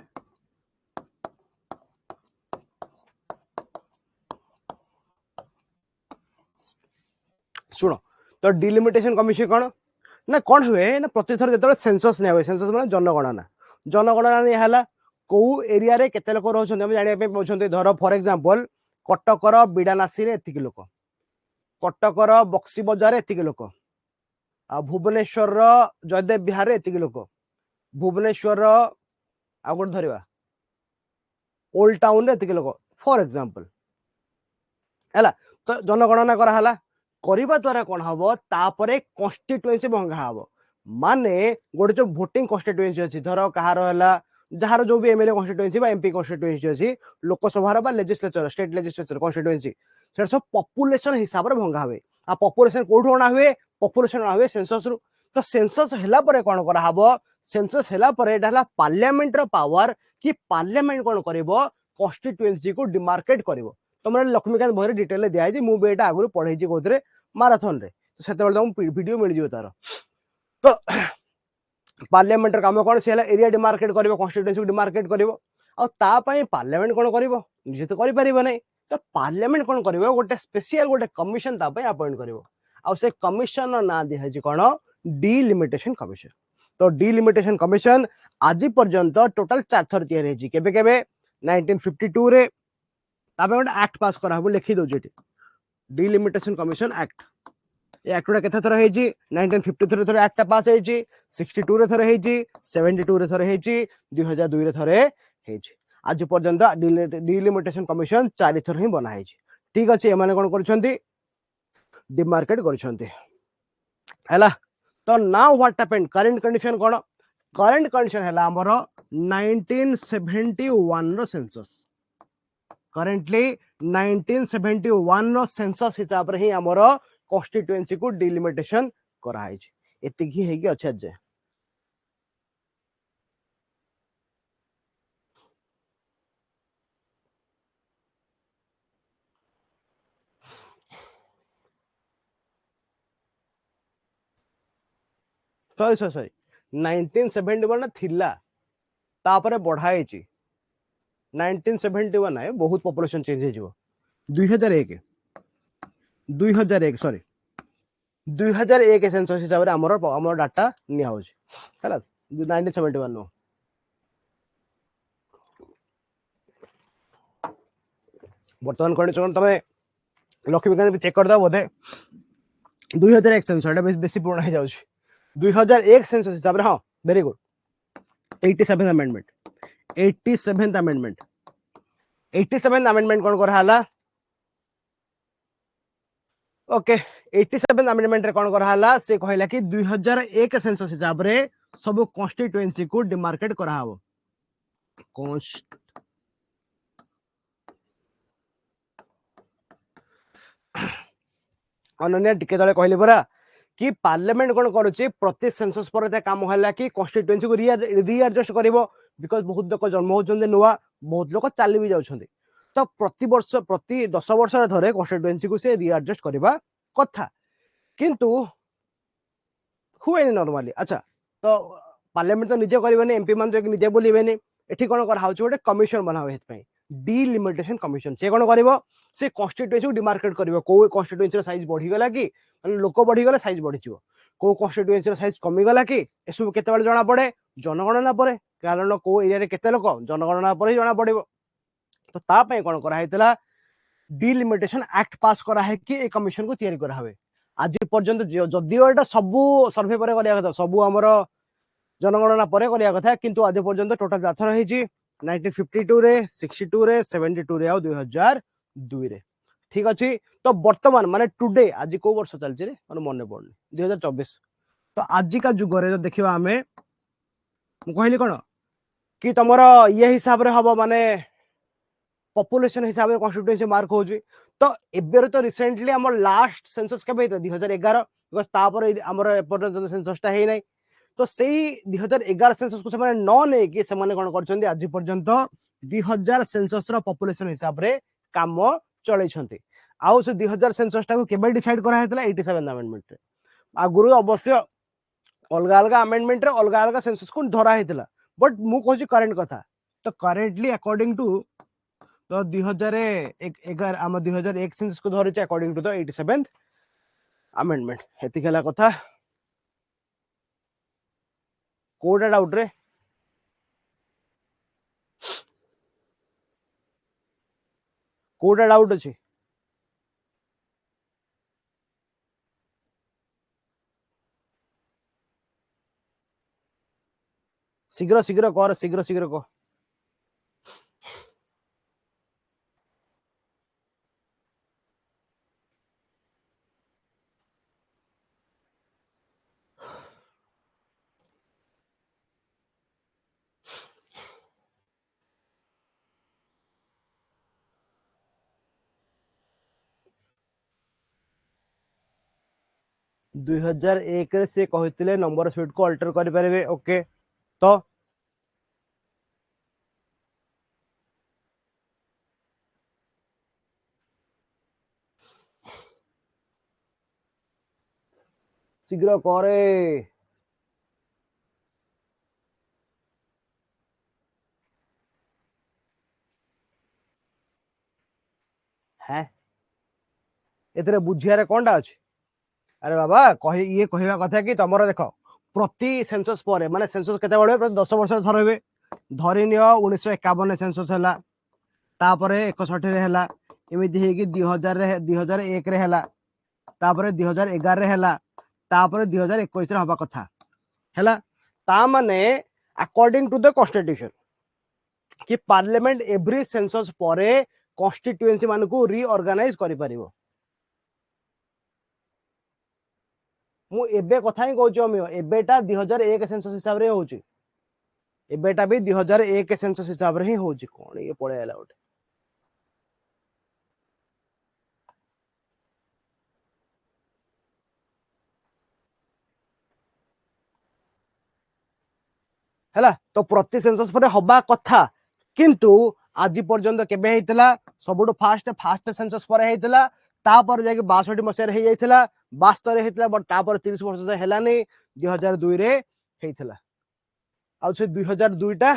Speaker 1: सुनो तो डिलिमिटेशन कमिशन कौन ना कौन हुए ना प्रति थर जो सेंसस नहीं हुए सेंसस माने जनगणना नहीं है कौ एरिया रे केते लोक रहउछन हम जानिया पे पहुंचन धर फॉर एग्जांपल कटकर बिडानासी रे एतिक लोक कटकर बक्सी बजार रे एतिक लोक आ भुवनेश्वर रो जयदेव विहार रे एतिक लोक भुवनेश्वर रो आ गोट धरिबा ओल्ड टाउन रे एतिक लोक फॉर एग्जांपल हैला तो जनगणना करा हला करिबा द्वारा कोन हबो तापरे कॉन्स्टिट्यूएंसी भंगा हबो माने गोटे जो वोटिंग कॉन्स्टिट्यूएंसी अछि धर कहार हला जहार जो भी एमएलए कॉन्स्टिट्यूएंसी बा एमपी कॉन्स्टिट्यूएंसी अछि लोकसभा बा लेजिस्लेचर स्टेट लेजिस्लेचर कॉन्स्टिट्यूएंसी सेटा सब पॉपुलेशन हिसाब रे भंगा हबे आ पॉपुलेशन कोठो अना हुए पॉपुलेशन अना हुए सेंसस रु तो सेंसस हैला परे कोन करा हबो सेंसस हैला परे एटा हला पार्लियामेंट रो पावर कि पार्लियामेंट कोन करबो कॉन्स्टिट्यूएंसी को डिमार्केट करबो तुम लक्ष्मीकांत बहरे डिटेल दिखाई मुझे भी यहाँ आगुरी पढ़े कौन माराथन रे से वीडियो मिल जाए तार तो पार्लियामेंट काम कौन सी एरिया डिमार्केट कर कन्स्टिट्यूएंसी डिमार्केट कर पार्लियामेंट कौन कर निजे तो कर तो पार्लियामेंट कौन कर गोटे स्पेशल गोटे कमिशन अपॉइंट कर से कमिशन ना दिखाई कौन डिलिमिटेशन कमिशन तो डिलिमिटेशन कमिशन आज पर्यंत टोटाल 4 थर तैयारी केबे केबे 1952 रे ताबे गोटे एक्ट पास करा हम लिखि दउ जेटी डिलिमिटेशन कमिशन एक्ट ए एक्ट केते थर हेजी 1953 रे थर एक्ट पास हेजी 62 रे थर हेजी 72 रे थर हेजी 2002 रे थर हेजी आज पर्यंत डिलिमिटेशन कमिशन 4 थर ही बना हेजी ठीक अछि ए माने कोन करछंती डिमार्केट करछंती हैला तो now what happened current condition cone current condition हैला हमर 1971 रो सेंसस करेंटली 1971 रो सेंसस हिसाब रे ही हमर कॉन्स्टिट्यूएंसी को डिलिमिटेशन करा है एतिक ही हेगी अच्छा जे सॉरी 1971 थिला तापरे बढ़ाई 1971 है बहुत पॉपुलेशन चेंज है जो 2001 सॉरी 2001 सेंसस हिसाब रे हमर डाटा निया हो हैला 1971 नो वर्तमान कंडीशन तमे लक्ष्मीकांत भी चेक कर दो बोधे 2001 सेंसस एटा बेसी पुराना हो जाउछ 2001 सेंसस हिसाब रे हां very good 87th amendment 87th amendment कौन कर हाला ओके 87th अमेंडमेंट रे कौन कर हाला से कहला कि 2001 सेंसस हिसाब रे सब कॉन्स्टिट्यूएंसी को डिमार्केट करा हबो अनन्या टिके तले कहले परा कि पार्लियामेंट कौन करुच्ची प्रति सेंसस पर काम है कि कॉन्स्टिट्यूएंसी को रीएडजस्ट करिवो बिकज बहुत लोक जन्म होचंदे नुआ बहुत लोक चली भी जाउछंदे तो प्रति वर्ष प्रति 10 वर्ष थरे कॉन्स्टिट्यूएंसी को से रीएडजस्ट करबा कथा किंतु हुए नॉर्मली अच्छा तो पार्लियामेंट तो निजे करबेनी एमपी मान जो निजे बोलिबेनी एठी कोन कर हाउछ गोटे कमिशन बनावे हेत पई डिलिमिटेशन कमिशन से कोन करबो से कॉन्स्टिट्यूएंसी को डिमार्केट करबो को कॉन्स्टिट्यूएंसी साइज बढ़ी गला कि माने लोक बढ़ी गला साइज बढ़ी जिवो को कॉन्स्टिट्यूएंसी साइज कमी गला कि एसु केते बेले जणा पड़े जनगणना परे कारण को एरिया रे केते लोक जनगणना परे जणा पड़िबो तो ता पई कोन करा हेतला डिलिमिटेशन एक्ट पास करा है कि ए कमिशन को तैयारी करा हवे आज पर्यंत जदियो एटा सबु सर्वे परे करिया कथा सबु हमर जनगणना परे करिया कथा किंतु आज पर्यंत टोटल जाथर हेची 1952 रे 62 रे 72 रे आ 2002 रे ठीक अछि तो वर्तमान माने टुडे आज को वर्ष चलछि रे माने मने पड़नी 2024 तो आज का जुग रे जो देखिबा हमें मु कहली कोन कि तमर ये हिसाब रे हबो माने पॉपुलेशन हिसाब रे कॉन्स्टिट्यूएंसी मार्क होजी तो एबेर तो रिसेंटली हमर लास्ट सेंसस के भीतर 2011 बिकॉज़ तापर हमर एपर्यंत सेंसस टा हे नै तो सेही 2011 सेंसस को से न नै कि से माने कोन करछन्ती आज पर्यंत 2000 सेंसस रो पॉपुलेशन हिसाब रे काम चलै छन्ती आउ से 2000 सेंसस टा को केबे डिसाइड करा हेतला 87 अमेंडमेंट रे आ गुरु अवश्य अलगा अलगा अमेंडमेंट रे अलगा अलगा सेंसस को धरा हेतला बट मु कहछि करंट कथा तो करेंटली अकॉर्डिंग टू तो 2011 आम 2001 सेंसस को धरिचे according to the 87th amendment हेति केला कथा कोडा डाउट रे कोडा डाउट अछि शीघ्र शीघ्र कर शीघ्र शीघ्र को 2001 रे से कहितले नंबर स्पीड को अल्टर करि परबे ओके तो शीघ्र करे है एतरे बुझिया रे कोनडा अछि अरे बाबा कहि ये कहिबा कथा कि तमरो देखो प्रति सेंसस परे माने सेंसस केते बडे प्रति 10 वर्ष धरबे धरि नियो 1951 सेंसस हला तापरे 61 रे हला एमिति हे कि 2000 रे 2001 रे हला तापरे 2011 रे हला तापरे 2021 रे हबा कथा हला ता माने अकॉर्डिंग टू द कॉन्स्टिट्यूशन कि पार्लियामेंट एवरी सेंसस परे कॉन्स्टिट्यूएंसी मान को रीऑर्गेनाइज करि परिबो मु एबे कथा ही कहूँ अमियो एबेटा 2001 सेंसस हिसाब रे होची एबेटा भी 2001 सेंसस हिसाब रे ही होची कोन ये पळे आला उठे हैला तो प्रति सेंसस परे हबा कथा किंतु आज पर्यंत केबे हेतला सबुठो फास्ट सेंसस परे हेतला तापर जाके 62 मसिया रे हे जाइतला 72 रे हेतला बट तापर 30 वर्ष से हेला नै 2002 रे हेतला आ से 2002 टा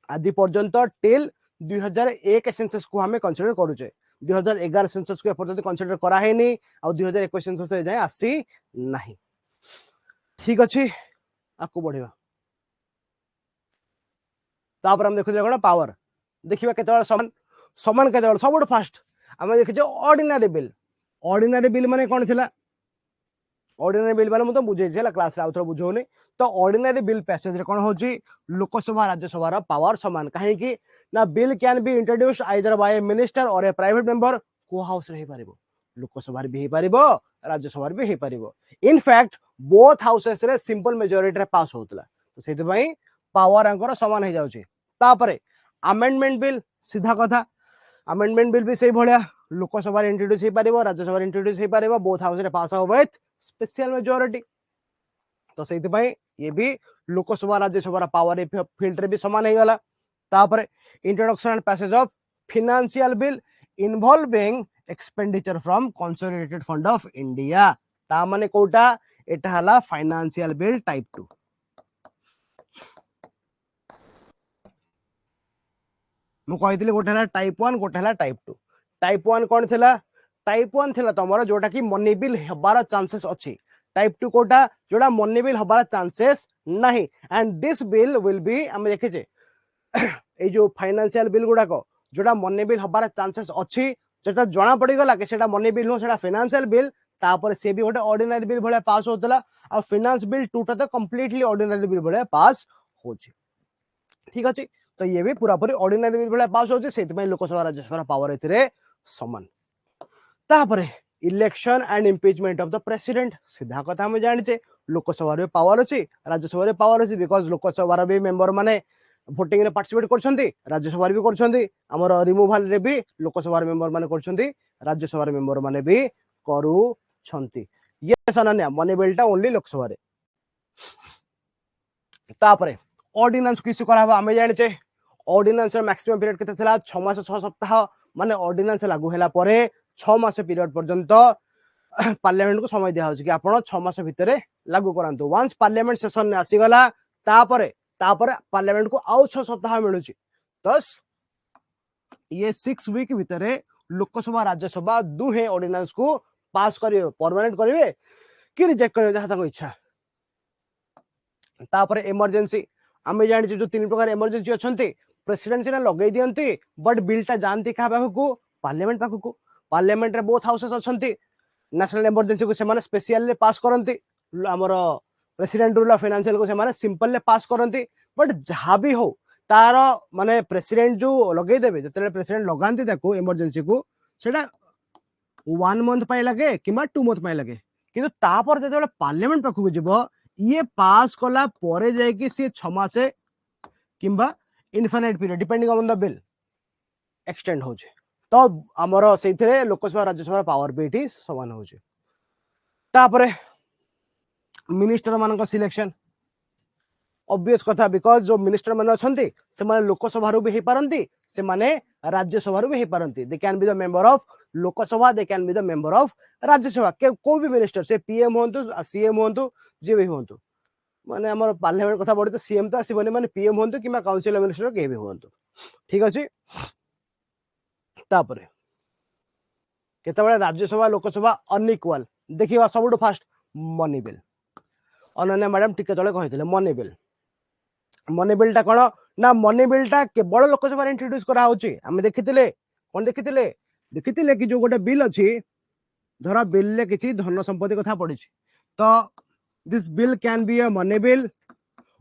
Speaker 1: आज पर्यंत टिल 2001 सेंसस को हमें कंसीडर करूचे 2011 सेंसस को पर्यंत कंसीडर करा है नहीं आ 2021 सेंसस जाय आसी नहीं ठीक अछि आपको बढ़िया तापर हम देखु कोन पावर देखिबा केते समान समान केते सबुठ फास्ट हम देखिजे ऑर्डिनरी बिल माने कोन थिला ऑर्डिनरी बिल माने मु तो बुझे छला क्लास रे आउथर बुझौनी तो ऑर्डिनरी बिल पैसेज रे कोन होची लोकसभा राज्यसभा रा पावर समान काहे कि ना bill can be introduced either bye A minister और ए प्राइवेट मेंबर को हाउस रे पारिबो लोकसभा रे भी हे पारिबो राज्यसभा रे भी हे पारिबो इन फैक्ट बोथ हाउसेस रे सिंपल मेजॉरिटी रे पास होतला तो सेति पई पावर अंकर समान हे जाउची तापरे अमेंडमेंट बिल सीधा कथा अमेंडमेंट बिल भी सही भलिया लोकसभा रे इंट्रोड्यूस हे पारिबो राज्यसभा रे इंट्रोड्यूस हे पारिबो बोथ हाउस रे पास हो विथ स्पेशल मेजॉरिटी तो सेति पई ये भी लोकसभा राज्यसभा पावर फील्ड रे भी समान हो गला तापर introduction and passage of financial bill involving expenditure from consolidated fund of India ता माने कोटा एटा हला फाइनेंशियल बिल टाइप 2 मु कहितले गोटे हला टाइप 1 गोटे हला टाइप 2 टाइप 1 कोन थिला टाइप 1 थिला तमरो जोटा कि मनी बिल हबार चांसेस अछि टाइप 2 कोटा जोड़ा मनी बिल हबार चांसेस नहीं and this bill will B हम देखे जे ए जो फाइनेंशियल बिल गुडा को जोड़ा मनी बिल हबार चांसेस अछि जेटा जणा पड़ी गला कि सेटा मनी बिल नो सेटा फाइनेंशियल बिल तापर से भी गोटे ऑर्डिनरी बिल भले पास होतला आ फाइनेंस बिल टूटा तो कंप्लीटली ऑर्डिनरी बिल भले पास होची ठीक अछि तो ये भी पूरा पूरी ऑर्डिनरी बिल भले पास होची सेति में लोकसभा राज्यसभा पावर एथिरे समान तापर election and impeachment of the president सीधा कथा हम जानिचे लोकसभा रे पावर अछि राज्यसभा रे पावर अछि बिकॉज लोकसभा रे मेंबर माने भोटिंग रे पार्टिसिपेट करछंती राज्यसभा रे भी करछंती हमर रिमूवल रे भी लोकसभा रे मेंबर माने करछंती राज्यसभा रे मेंबर माने भी करू छंती ये सनन्या मनी बिलटा ओनली लोकसभा रे तापर ऑर्डिनेंस किस कराबा हमें जानिचे ऑर्डिनेंस रे मैक्सिमम पीरियड केते थिला 6 मास 6 सप्ताह माने ऑर्डिनेंस लागू हैला परे 6 मास पीरियड पर्यंत पार्लियामेंट को समय दिया होछि कि आपण 6 मास भितरे लागू करंतु वंस पार्लियामेंट सेशन ने आसी गला तापरे पार्लियामेंट को आउ 6 सप्ताह मिलुछि तस ये 6 वीक भितरे लोकसभा राज्यसभा दुहे ऑर्डिनेंस को पास करिवे परमानेंट करिवे कि रिजेक्ट करिवे जहा ताको इच्छा तापर इमरजेंसी आमे जानि जो तीन प्रकार इमरजेंसी अछंती प्रेसिडेंट सिना लगै दियंती बट बिलटा जानती का पाखु पार्लियामेंट पाखु पार्लियामेंट रे बोथ हाउसेस अछंती नेशनल इमरजेंसी को से स्पेशल पास करंती हमर प्रेसिडेंट रूल ऑफ फाइनेंशियल को से सिंपल ले पास करंती बट जहां भी हो तार माने प्रेसिडेंट जो लगै देबे जते प्रेसिडेंट लगांती ताको इमरजेंसी को सेटा 1 मंथ पाई लगे किमा 2 मंथ पाई लगे किंतु तापर जते पार्लियामेंट पाखु जिवो ये पास कला परे जाय कि से 6 मासे किंबा infinite period depending on the bill extend हो जे तो हमर सेथिरे लोकसभा राज्यसभा पावर बेटी समान हो जे तापरे मिनिस्टर मानक सिलेक्शन ऑब्वियस कथा बिकॉज जो मिनिस्टर माने अछंती से माने लोकसभा रो भी हे पारंती से माने राज्यसभा रो भी हे पारंती they can be the member of Lok Sabha they can be the member of Rajya Sabha के को भी मिनिस्टर से पीएम होंतु सीएम होंतु जे भी होंतु माने हमर पार्लियामेंट कथा बडी तो सीएम तो आसीबनी माने पीएम होंतु किमा काउंसिल मिनिस्टर के भी होंतु ठीक अछि तापरे केतबेले राज्यसभा लोकसभा अनइक्वल देखिबा सबुठु first money bill Ananya madam टिके तळे कहिथिले मनी बिलटा कोन ना मनी बिलटा केवल लोकसभा इंट्रोड्यूस करा होची हम देखिथिले कोन देखिथिले कि जो गोटे बिल अछि धरा बिल ले किछि धन संपत्ति कथा पड़ी तो this bill can be a money bill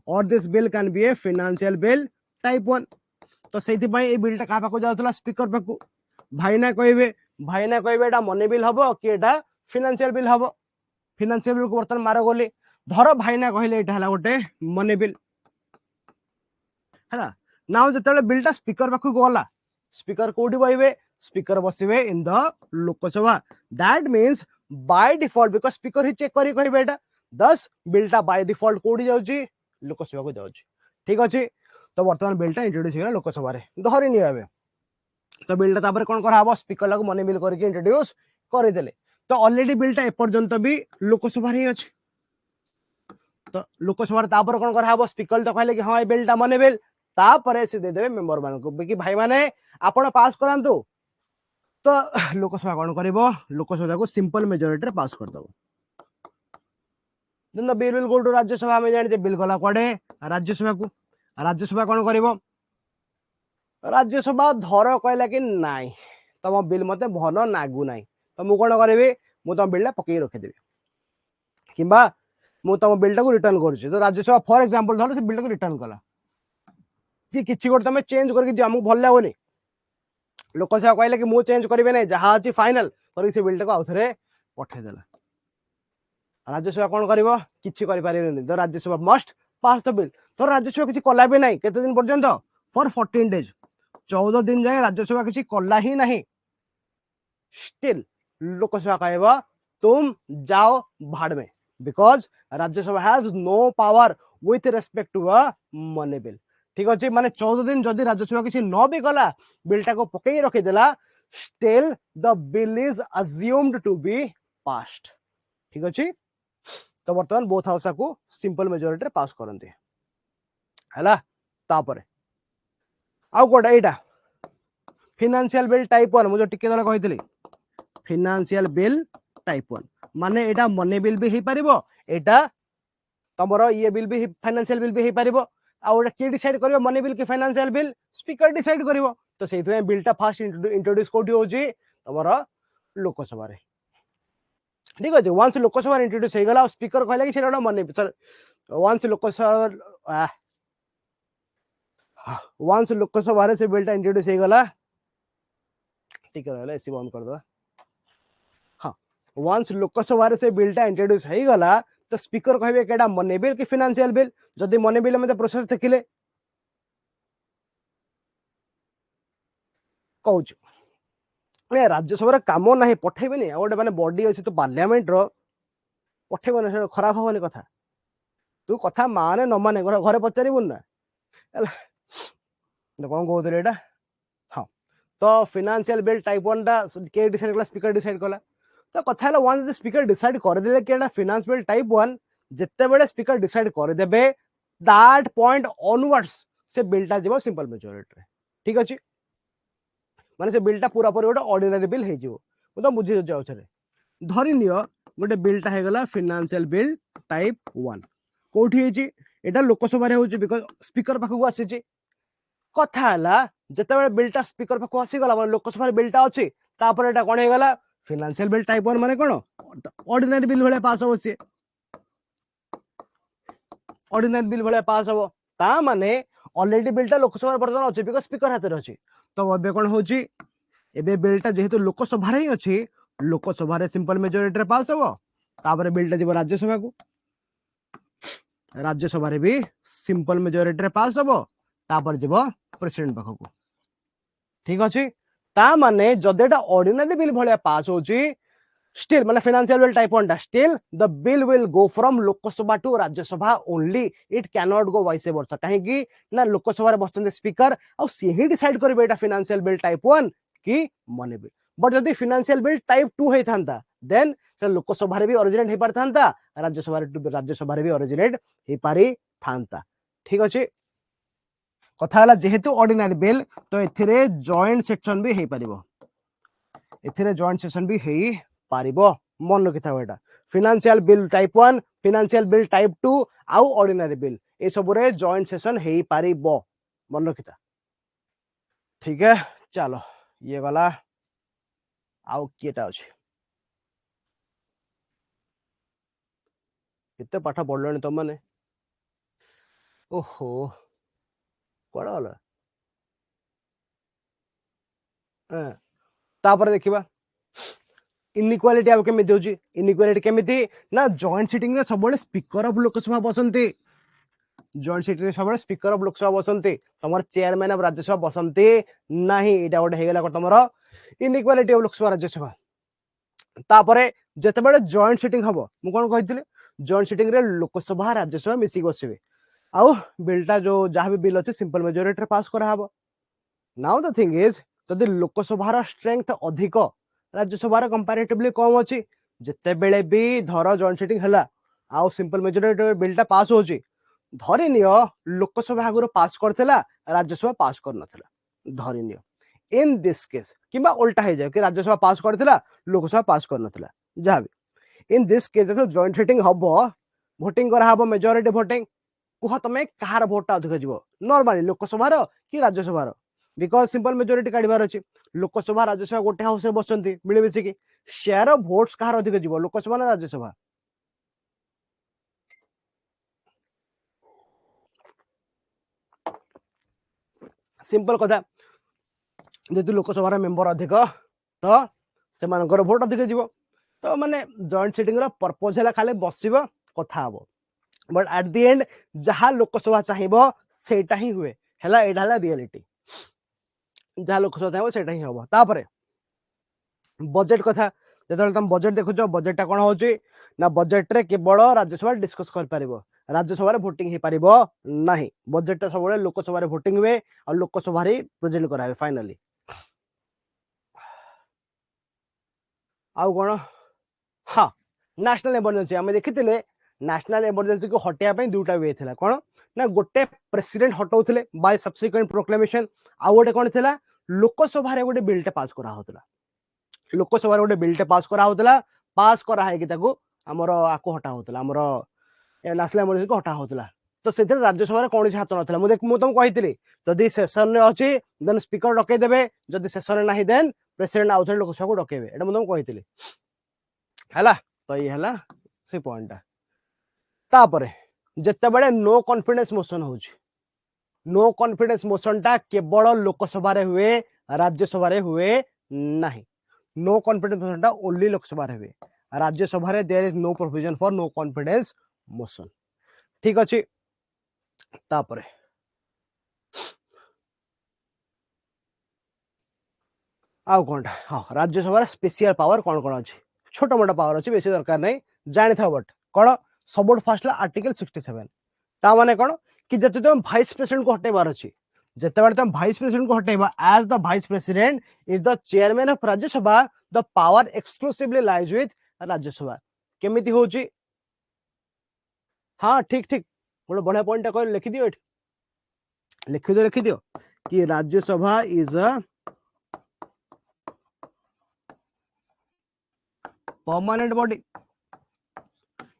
Speaker 1: or this bill can be a financial bill type 1 तो सेति पई ए बिलटा का पाको जाउतला स्पीकर पाको भाईना कहबे एटा मनी बिल हबो कि एटा फाइनेंशियल बिल हबो फाइनेंशियल बिल को बर्तन मारो गोली धर भाईना कहले एटा हला गोटे मनी बिल है नाउ जतले बिलटा स्पीकर पाखु गला स्पीकर कोठी बइबे स्पीकर बसिबे in the Lok Sabha that means by default because speaker he check करी कहबे एटा 10 बिलटा बाय डिफॉल्ट कोठी जाउची लोकसभा को जाउची ठीक अछि तो वर्तमान बिलटा इंट्रोड्यूस होला लोकसभा रे धरि नि आबे तो बिलटा तापर कोन करा हबो स्पीकर लागू मनी बिल करके इंट्रोड्यूस करि देले तो ऑलरेडी बिलटा ए पर्यंत भी लोकसभा रे अछि तो लोकसभा रे तापर कोन करा हबो स्पीकर तो कहले कि हां ए बिलटा मनी बिल तापर से दे देबे मेंबर मान को कि भाई माने आपण पास करांतु तो लोकसभा कोन करबो लोकसभा को सिंपल मेजॉरिटी रे पास कर दबो then bill will go to Rajya Sabha में जानि जे बिल गला कोडे राज्यसभा कोन करबो राज्यसभा धर कहला कि नाई तम बिल मते भल नागु नाई तो मु कोन करबे मु तम बिलटा पकई रखि देबे किबा मु तम बिलटा को रिटर्न करछि तो राज्यसभा फॉर एग्जांपल धर से बिलटा को रिटर्न कला कि किछि गोट तमे चेंज करके दिया हमहु भल लागोनी लोकसभा कहले कि मु चेंज करबे नै जहा अछि फाइनल करि से बिलटा को आउथरे पठे देला राज्यसभा कोन करबो किछि करि पारिबेनी तो Rajya Sabha must pass the bill तो राज्यसभा किछि कला भी नै केते दिन पर्यंत फॉर 14 डेज 14 दिन जाए राज्यसभा किछि कला ही नहीं स्टिल लोकसभा कहबो तुम जाओ भाड़ में because Rajya Sabha has no power with respect to a money bill. ठीक अच्छे माने 14 दिन जदि राज्यसभा किसी न भी गला बिलटा को पकई रखीदेला still the bill is assumed to be passed. ठीक अच्छे तो बर्तमान बोथ हाउस को सिंपल मेजोरिटी रे पास करंती हैला। तापरे आउ कोटा एटा फाइनेंशियल बिल टाइप 1 मुझे टिके दला कहितली फाइनेंशियल बिल टाइप 1 माने एटा मनी बिल भी हे परिबो एटा तमरो ये बिल भी फाइनेंशियल बिल भी हे परिबो आ ओटा के डिसाइड करिवो मनी बिल की फाइनेंशियल बिल स्पीकर डिसाइड करिवो तो सेइथि बिलटा फास्ट इंट्रोड्यूस कोठी होची तमरो लोकसभा रे। ठीक अच्छे वंस लोकसभा इंट्रोड्यूस हो गला स्पीकर कहला कि सेटा money sir once Lok Sabha once Lok Sabha रे से बिलटा इंट्रोड्यूस हो गला ठीक है एसी बंद कर दो। हाँ वंस लोकसभा रे से बिलटा इंट्रोड्यूस हो गला तो स्पीकर कहबे केडा मनी बिल कि फाइनेंशियल बिल जदि मनी बिल में प्रोसेस देखिले कहूच राज्यसभा काम ना पठेबे गोटे मैंने बॉडी अच्छे तो पार्लियामेंट पठेब ना खराब हबनी कथा तू कथा माने न माने घरे पचारू ना कौन कहते यहाँ। हाँ तो फाइनेंशियल बिल टाइप 1 टा के डिसाइड कला स्पीकर डिसाइड कला तो कथा है वन स्पीकर डिसाइड करदे कि फाइनेंस बिल टाइप 1 जिते बड़े स्पीकर डिसाइड करदे दैट पॉइंट ऑनवर्ड्स से बिलटा जीव सिंपल मेजोरिटी। ठीक अच्छे माने से बिलटा पूरा पूरी गोटे ऑर्डिनरी बिल हो तो बुझी जाऊ धरी नियो गोटे बिलटा हो गला फाइनेंशियल बिल टाइप 1 कोठी हेची एटा लोकसभा रे होची बिकॉज़ स्पीकर पाखु आसी कथा है जिते बिलटा स्पीकर पाखु आसी गला लोकसभा बिलटा अच्छी तापर एटा कोन हे गला फाइनेंशियल बिल टाइप 1 माने कोन ऑर्डिनरी बिल भले पास हो सी ऑर्डिनरी बिल भले पास हो ता माने ऑलरेडी बिलटा लोकसभा वर्तमान अच्छी बिकॉज़ स्पीकर हाथ रे अच्छी तो एबे कोन होची एबे बिलटा जेहेतु लोकसभा रे अच्छी लोकसभा रे सिंपल मेजोरिटी रे पास हो तापर बिलटा जीव राज्यसभा को राज्यसभा रे भी सिंपल मेजोरिटी रे पास हो तापर जीव प्रेसिडेंट पाखो को। ठीक अच्छे ता माने जदेटा ऑर्डिनरी बिल भले पास होची स्टिल माने financial bill type 1 still the bill will go from Lok Sabha to Rajya Sabha only it can not go vice versa कहीं ना लोकसभा रे बसते स्पीकर आ सी ही डिसाइड करबे एटा फाइनेंशियल बिल टाइप 1 कि मनी बिल बट जदि फाइनेंशियल बिल टाइप 2 हे थांता देन लोकसभा रे भी ओरिजिनेट हे पार थांता राज्यसभा रे भी ओरिजिनेट हे पारी थांता। ठीक अच्छे कथा है जेहेतु ऑर्डिनरी बिल तो एथिरे जॉइंट सेक्शन भी हे पारिबो एथिरे जॉइंट सेक्शन भी हे पारिबो मन रखिथा एटा financial bill type 1 financial bill type 2 आउ ऑर्डिनरी बिल ए सब रे जॉइंट सेशन हे पारिबो मन रखिथा। ठीक है चलो ये गला आउ केटा अछि केते पाठ पढलनी तुम माने ओहो कोड़ा वाला तापर देखिबा इनइक्वालिटी अब केमिति होची इनइक्वालिटी केमिति ना जॉइंट सिटिंग रे सबले speaker of Lok Sabha Basanti joint sitting रे सबले स्पीकर ऑफ लोकसभा बसंती तमर चेयरमैन ऑफ राज्यसभा बसंती नाही एटा गोटे हेगला को तमर इनइक्वालिटी ऑफ लोकसभा राज्यसभा। तापरे जते बेले जॉइंट सिटिंग हबो मु कोन कहितले जॉइंट सिटिंग रे लोकसभा राज्यसभा मिसी बसिबे आउ बिलटा जो जहां भी बिल अछि सिंपल मेजोरिटी रे पास करा हबो। नाउ द थिंग इज जदि लोकसभा स्ट्रेंथ अधिक राज्यसभा कंपैरेटिवली कम अच्छी जिते बेले भी धर जॉइंट सिटिंग है आउ सिंपल मेजोरिटी बिलटा पास होची धरी नियो लोकसभा आगुर पास करथिला राज्यसभा पास कर नथिला धरी नियो इन दिस केस किबा उल्टा हे जाय कि राज्यसभा पास करथिला लोकसभा पास कर नथिला जहां भी इन दिस केस जो जॉइंट सिटिंग हबो वोटिंग करा हबो मेजोरिटी वोटिंग कुह तमे कहार वोट अधिक जीवो नॉर्मली लोकसभा कि राज्यसभा बिकॉज सिंपल मेजोरिटी काढिबार अछि लोकसभा राज्यसभा गोटे हाउस रे बसंती मिले मिसी कि शेयर ऑफ वोट्स कहार अधिक जीवो लोकसभा ना राज्यसभा सिंपल कथा जेतु लोकसभा मेंबर अधिक तो से मानकर वोट अधिक जीवो तो माने जॉइंट सिटिंग रो पर्पस है खाली बसिबो कथा हबो बट एट द एंड जहां लोकसभा चाहिबो सेटा ही हुए हैला एडा हला रियलिटी जहां लोकसभा चाहिबो सेटा ही हबो। तापरे बजेट कथा जतले तुम बजेट देखुछ बजेटा कोन होची ना बजेट रे केवल राज्यसभा डिस्कस कर पारिबो राज्यसभा भोटिंग हो पारिबो नाही बजेट सब लोकसभा भोटिंग हुए और लोकसभा प्रेजेंट कराए फाइनली आउ कौन हाँ नेशनल इमरजेंसी आम देखी नेशनल इमरजेंसी को हटाया दुटा वे था कौन ना गोटे प्रेसिडेंट हटाऊे बाय सब्सिक्वेंट प्रोक्लेमेशन आउ गोटे कौन थी लोकसभा गोटे बिलटे पास कराला लोकसभा गोटे बिलटे पास कराला पास कराई आमर आपको हटा होता आमर नेशनल इमरजेंसी को हटा होता तो से राज्यसभा कौन हाथ नाला मुझे तुमको कही जदि सेसन में अच्छी देन स्पीकर डकईदेवे जदि सेसन ना देन प्रेसिडेंट आउ थे लोकसभा को डकईबे ये मुझे तुमको कही है तो ये है से पॉइंटा तापरे जिते बड़े नो कॉन्फिडेंस मोशन हो नो कॉन्फिडेंस मोशन टा केवल लोकसभा हुए राज्यसभा हुए नहीं नो कॉन्फिडेंस मोशन टा ओनली लोकसभा हुए Rajya Sabha there is no provision for no confidence motion ठीक अच्छे तापरे आउ कौन हाँ राज्यसभा स्पेशल पावर कौन कौन अच्छी छोट मोटा पावर अच्छी बेसी दरकार नहीं जानी था बट कौन सब फास्ट आर्टिकल 67 ता माने कौन कि जब तुम भाइस प्रेसिडेंट को हटेबार अच्छी जिते तुम भाइस प्रेसिडेंट को हटेबा as the vice president is the chairman of Rajya Sabha the power exclusively lies with Rajya Sabha केमिति होची हाँ ठीक ठीक गोटे बढ़िया पॉइंट कह लिखि दियो लिखि दियो कि Rajya Sabha is a permanent body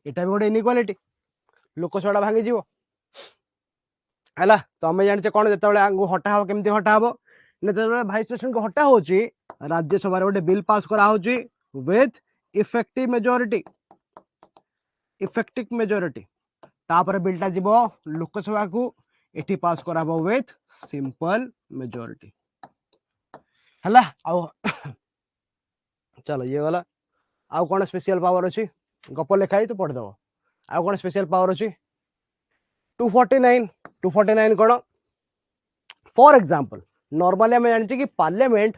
Speaker 1: एटा भी गोटे इनइक्वालिटी लोकसभा भांगी जीव है तो आम जाने कौन जो हटा हम केमती हटा हम भाइस प्रेसिडेंट को हटा हो राज्यसभा गोटे बिल पास करा विथ इफेक्टिव मेजोरिटी तापर बिलटा जीव लोकसभा को एटी पास करा विथ सिंपल मेजोरिटी है चलो ये गला आउ कौन स्पेशल पावर अच्छी गप लिखाई तो पढ़ीदेव आउ कौन स्पेशल पावर अच्छी 249 कौन फॉर एग्जांपल नॉर्मली हम जानी कि पार्लियामेंट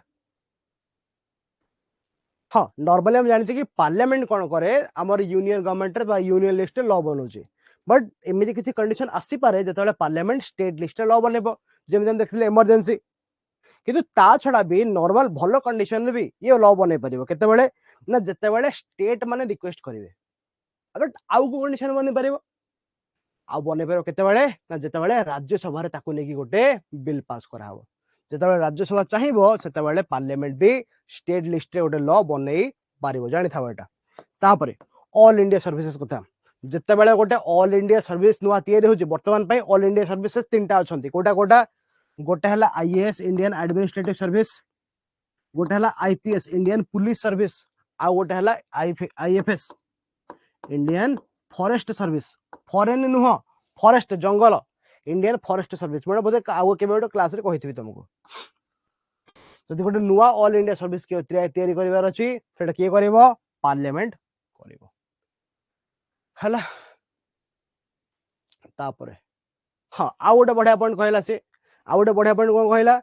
Speaker 1: हाँ नॉर्मली हम जानी कि पार्लियामेंट कौन करे आमर union government union list law बनाऊे बट एमती किसी कंडीशन आसी पारे जो पार्लियामेंट स्टेट लिस्ट लॉ बनइब जमी देखते इमरजेंसी किंतु ता छड़ा भी नॉर्मल भल कंडीशन भी ये लॉ बन पार केते ना जिते स्टेट माने रिक्वेस्ट करेंगे बट आउ को कंडीशन बन पार आउ बन पार केते ना जिते राज्यसभा नहीं गोटे बिल पास करा जो राज्यसभा चाहिए से पार्लियामेंट भी स्टेट लिस्ट गोटे लॉ बन पार जानी था यहाँ ऑल इंडिया सर्विसेज कथा जिते बड़े गोटे ऑल इंडिया सर्विस नुआ या बर्तमान ऑल इंडिया सर्विसेज 3टा अच्छा कोटा कोटा गोटे है आईएएस इंडियन एडमिनिस्ट्रेटिव सर्विस गोटे है आईपीएस इंडियन पुलिस सर्विस आ गोटे है IFS Indian forest service foreign नुह फॉरेस्ट जंगल इंडियन फॉरेस्ट सर्विस मैं बोधे आउ के क्लास रे कही तुमको जदि गोटे नुआ ऑल इंडिया सर्विस तैयारी करिवार अछि सेटा किए करिवो पार्लियामेंट करिवो हला तापरे हाँ आउ गोटे बढ़िया पॉइंट कहला से आउ गोटे बढ़िया पॉइंट कौन कहला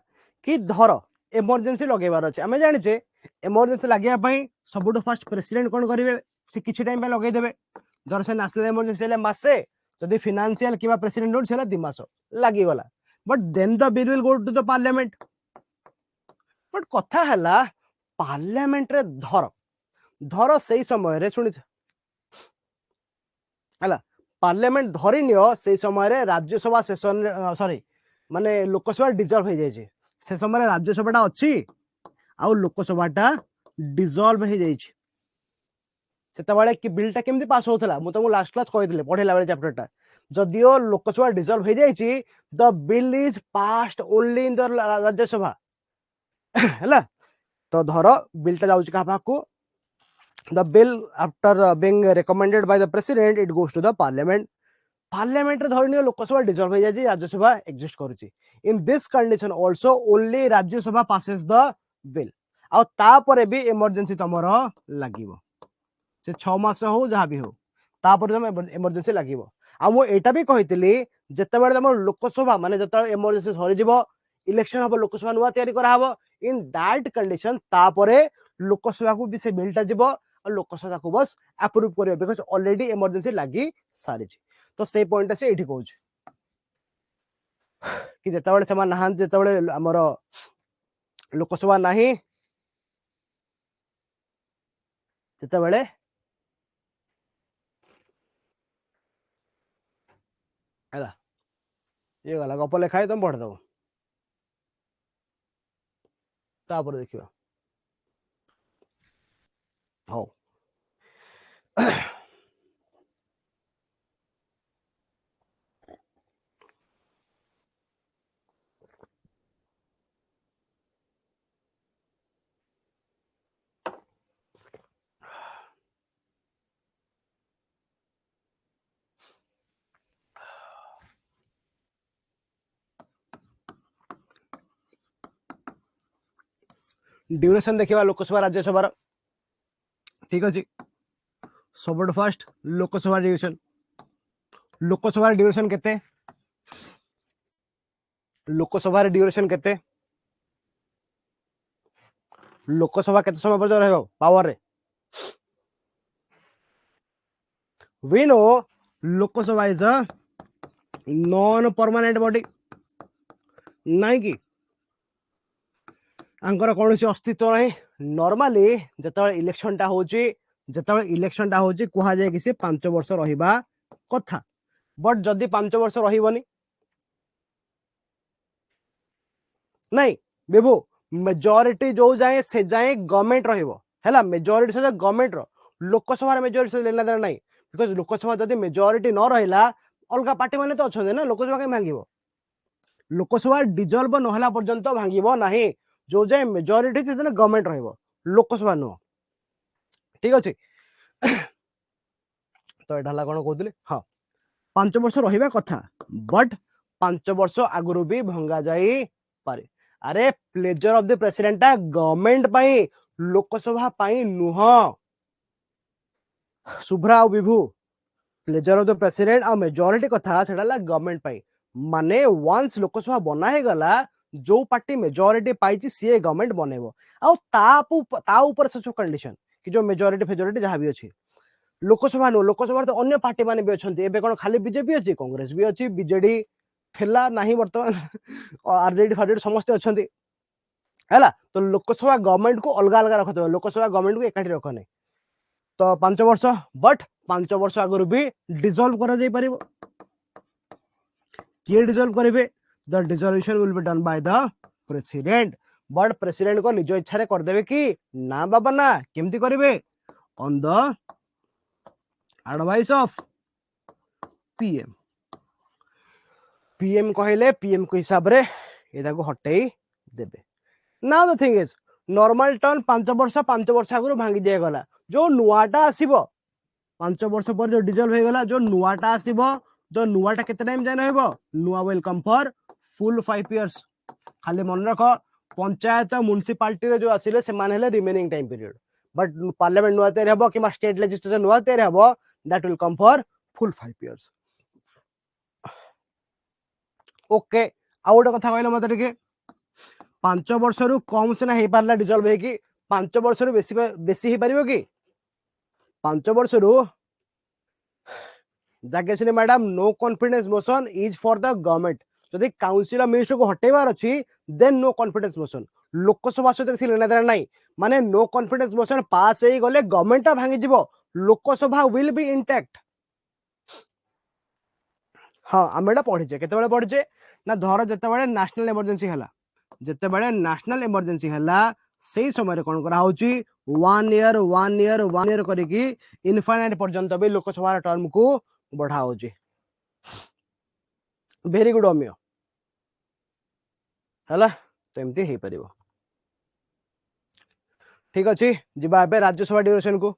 Speaker 1: कि धर इमरजेंसी लगेबार अच्छे आम जाने इमरजेंसी लगे सब फास्ट प्रेसिडेंट कौन करेंगे से किसी टाइम लगेदेवे धर से नेशनल इमरजेंसी मसे जदि फाइनेंशियल कि प्रेसिडेंट नोट से 2 मास लगिगला but then the bill will go to the parliament but कथा है पार्लियामेंट रे धर धर से समय रे सुनी है पार्लियामेंट धरी नियो से समय राज्यसभा सेशन सॉरी माने लोकसभा डिजॉल्व हो जाए से समय राज्यसभा अच्छी आउ लोकसभा डिजॉल्व हो जाए कि बिलटा केमती पास होता मुझे तुमको लास्ट क्लास कही पढ़ेला बेले चैप्टरटा जदियो लोकसभा डिजॉल्व हो जाए the bill is passed only in the Rajya Sabha है तो धर बिलटा जाऊँ क्या पाखु the bill after being recommended by the president it goes to the parliament parliament रे धरनी लोकसभा डिजॉल्व हो जाए राज्यसभा एग्जिस्ट करुची in this condition also only Rajya Sabha passes the bill आ तापरे भी इमरजेंसी तमर लागिवो से 6 मास हो जहाँ भी हो तापर तुम इमरजेंसी लागिवो आ मु एटा भी कहितली जते बेले तुम लोकसभा माने जते इमरजेंसी सरी जीवो इलेक्शन हम लोकसभा नुआ तैयारी करा हबो इन दैट कंडीशन तापरे लोकसभा को भी से बिलटा जीवो और लोकसभा को बस अप्रूव करियो बिकॉज़ ऑलरेडी इमरजेंसी लागी सारी तो से पॉइंट से एठी कहूछ कि जेतेबेले समान नहान जेतेबेले हमर लोकसभा नाही जेतेबेले हैला ये गला गप लेखाई तुम पढ़ दो तापर देखियो हो ड्यूरेशन देखिबा लोकसभा राज्यसभा ठीक अछि सबट फास्ट लोकसभा ड्यूरेशन केते लोकसभा ड्यूरेशन केते लोकसभा केते समय पर्यंत रहबो पावर रे we know Lok Sabha is a non permanent body नहीं कि आंकर कौन अस्तित्व नहीं नॉर्मली जिते इलेक्शन टा होची कह जाए कि 5 वर्ष रहिबा कथा बट जदि 5 वर्ष रहिबनी नहीं बेबू मेजॉरिटी जो जाए से जाए गवर्नमेंट रहिबो हैला मेजॉरिटी से गवर्नमेंट रो लोकसभा मेजॉरिटी से लेना देना नहीं बिकॉज लोकसभा जदि मेजॉरिटी न रहिला अलगा पार्टी माने तो अछन ना लोकसभा के भांगिबो लोकसभा डिजॉल्व न होला पर्यंत भांगिबो नहीं जो जाए मेजॉरिटी से गवर्नमेंट रहिबो लोकसभा नो ठीक अछि तो एटा कोन कहतली हां 5 वर्ष रहिबा कथा बट 5 वर्ष आगुरु भी भंगा जाई पारे अरे pleasure of the president government पाई लोकसभा पाई नुह शुभ्रा और Vibhu pleasure of the president आ मेजॉरिटी कथा सेटा गवर्नमेंट पाई माने वंस लोकसभा बना हे गला जो पार्टी मेजॉरिटी पाई सी गवर्नमेंट बनेबो आ ता ऊपर से कंडीशन कि जो मेजॉरिटी फेजॉरिटी जहां भी अछि लोकसभा नो लोकसभा तो अन्य पार्टी माने भी अछंती एबे कोन खाली बीजेपी अछि कांग्रेस भी अछि बीजेडी थेला नाही वर्तमान आरजेडी फारजेडी समस्त अछंती हैला तो लोकसभा गवर्नमेंट को अलग अलग रखते लोकसभा गवर्नमेंट को एकाठी रखने तो 5 वर्ष बट 5 वर्ष आगु भी डिसॉल्व करा जाई परिबो किए डिसॉल्व करिवे the dissolution will be done by the president but president को निज इच्छा रे कर देबे कि ना बाबा ना केमती करिवे on the advice of PM PM कहले पीएम को हिसाब रे एटा को हटई देबे now the thing is normal turn 5 वर्ष आगु भांगी दिया गला जो नुआटा आसीबो 5 वर्ष पर जो डिजॉल्व हो गला जो नुआटा आसीबो तो नुआटा केते टाइम जाय रहबो नुआ will come for full 5 years खाली मन रख पंचायत म्युनिसिपालिटी रे जो आसिले से मान हेले remaining time period but parliament नुआ तैयार हबो कि स्टेट लेजिस्लेचर नुआ तैयार हबो that will come for full 5 years okay आ गोटे कथा कहले मते टिके 5 वर्ष रु कम से ना हे पारला डिजॉल्व हे कि 5 वर्ष रु बेसी बेसी हे परिबो कि 5 वर्ष रु जाके madam no confidence motion is for the government जदि काउंसिल ऑफ मिनिस्टर को हटेबार अछि then no confidence motion Lok Sabha सहित किसी लेना देना नहीं माने नो कॉन्फिडेंस मोशन पास हे गले गवर्नमेंट भांगी जिवो लोकसभा विल बी इंटैक्ट हाँ आम एटा पढ़ीचे केते पढ़ीचे ना धर जिते नेशनल इमरजेंसी हला जिते नेशनल इमरजेंसी हला से समय कौन करा होची 1 ईयर करिकी इनफाइनाइट पर्यंत भी लोकसभा टर्म को बढ़ा होची वेरी गुड अमियो हला तो एमती हे परिबो ठीक अछि जिबा एबे राज्यसभा ड्यूरेशन को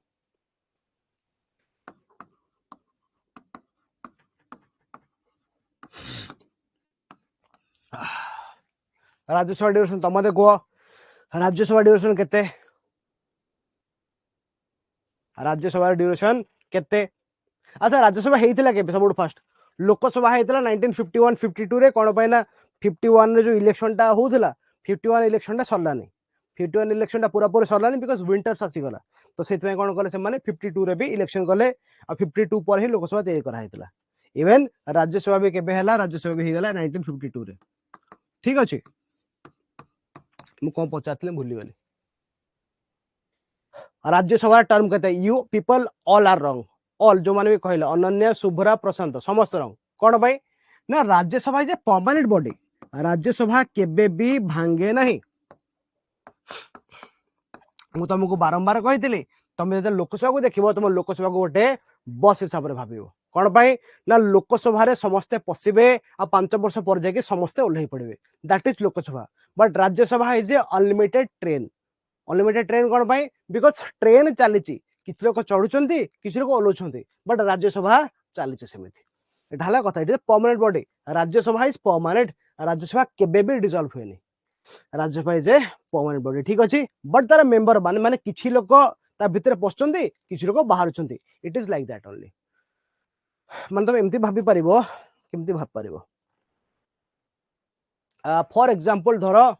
Speaker 1: राज्यसभा ड्यूरेशन तुम मते कह राज्यसभा ड्यूरेशन केते राज्यसभा ड्यूरेशन केते अच्छा राज्यसभा हेइतिला के सबुठ फास्ट लोकसभा हेइतिला 1951 52 रे कोन पैना 51 रे जो इलेक्शन टा होउतिला 51 इलेक्शन टा सरलानी 51 इलेक्शन टा पूरा पूरा सरलानी बिकॉज़ विंटर्स आसी गला तो सेत में कोन कले से माने 52 रे भी इलेक्शन कले आ 52 पर ही लोकसभा तय करा हेइतिला इवन राज्यसभा भी केबे हला राज्यसभा भी हेगला 1952 रे ठीक अछि मु कोन पचातले भूली गली राज्यसभा टर्म कहते you people all are wrong all जो माने भी कहले अनन्या शुभ्रा प्रशांत समस्त रॉन्ग कोन भाई ना Rajya Sabha is a permanent body Rajya Sabha केबे भी भांगे नहीं मु तुमको बारंबार कही तुम जो लोकसभा को देखिबो तुम लोकसभा को गोटे बस हिसाब से भाबिबो कौन पाई ना लोकसभा रे समस्ते पशिबे आ 5 वर्ष पर जाके समस्ते ओल्है पड़िबे that is Lok Sabha but Rajya Sabha is a unlimited train कौन पाई बिकॉज ट्रेन चली किछ लोक चढ़ुचंती किछ लोक ओल्हौचंती बट राज्यसभा चली सेमिति एटा हला कथा it is permanent body Rajya Sabha is permanent Rajya Sabha केबे भी डिसॉल्व होएनी Rajya Sabha is a permanent body ठीक अछि बट तार मेंबर माने माने किछि लोक ता भितर पसचंती किछि लोक बाहर चंती it is like that only मन तुम एमती भाबी परिबो केमती भाब परिबो फॉर एग्जांपल धरो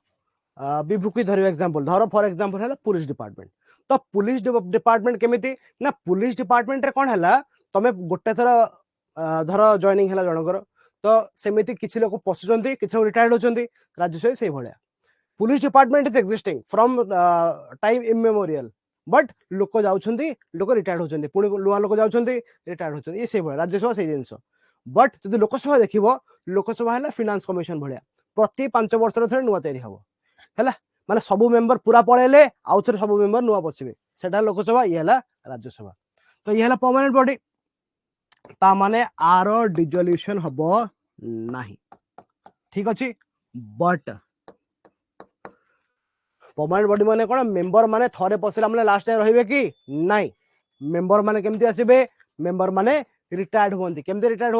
Speaker 1: विभूति धरियो एग्जांपल धरो फॉर एग्जांपल हला पुलिस डिपार्टमेंट तो पुलिस डिपार्टमेंट केमिति ना पुलिस डिपार्टमेंट रे कोन हला तमे गोटे थर धरो जॉइनिंग हला जनकर तो सेमिति किछि लोक पसचंती किछि लोक रिटायर्ड होचंती राज्यसभा से भलिया police department is existing from time immemorial but लोक जाउछंती लोक रिटायर्ड होचंती पुणी लुआ लोक जाउछंती रिटायर्ड होचंती ये से भलिया राज्यसभा से जिंस बट जदि लोकसभा देखिबो लोकसभा हला फाइनेंस कमिशन भलिया प्रति 5 वर्ष थरे नुआ तयारी हबो हला माने सब मेंबर पूरा पळेले आउ थरे सब मेंबर नुआ बसिबे सेटा लोकसभा ये हला राज्यसभा तो ये हला परमानेंट बॉडी ता माने आरो डिसोल्यूशन हबो नाही ठीक अछि बट परमानेंट बॉडी माने कोन मेंबर माने थरे पसिला माने लास्ट टाइम रहिबे कि नाही मेंबर माने केमती आसीबे मेंबर माने रिटायर्ड होंती केमती रिटायर्ड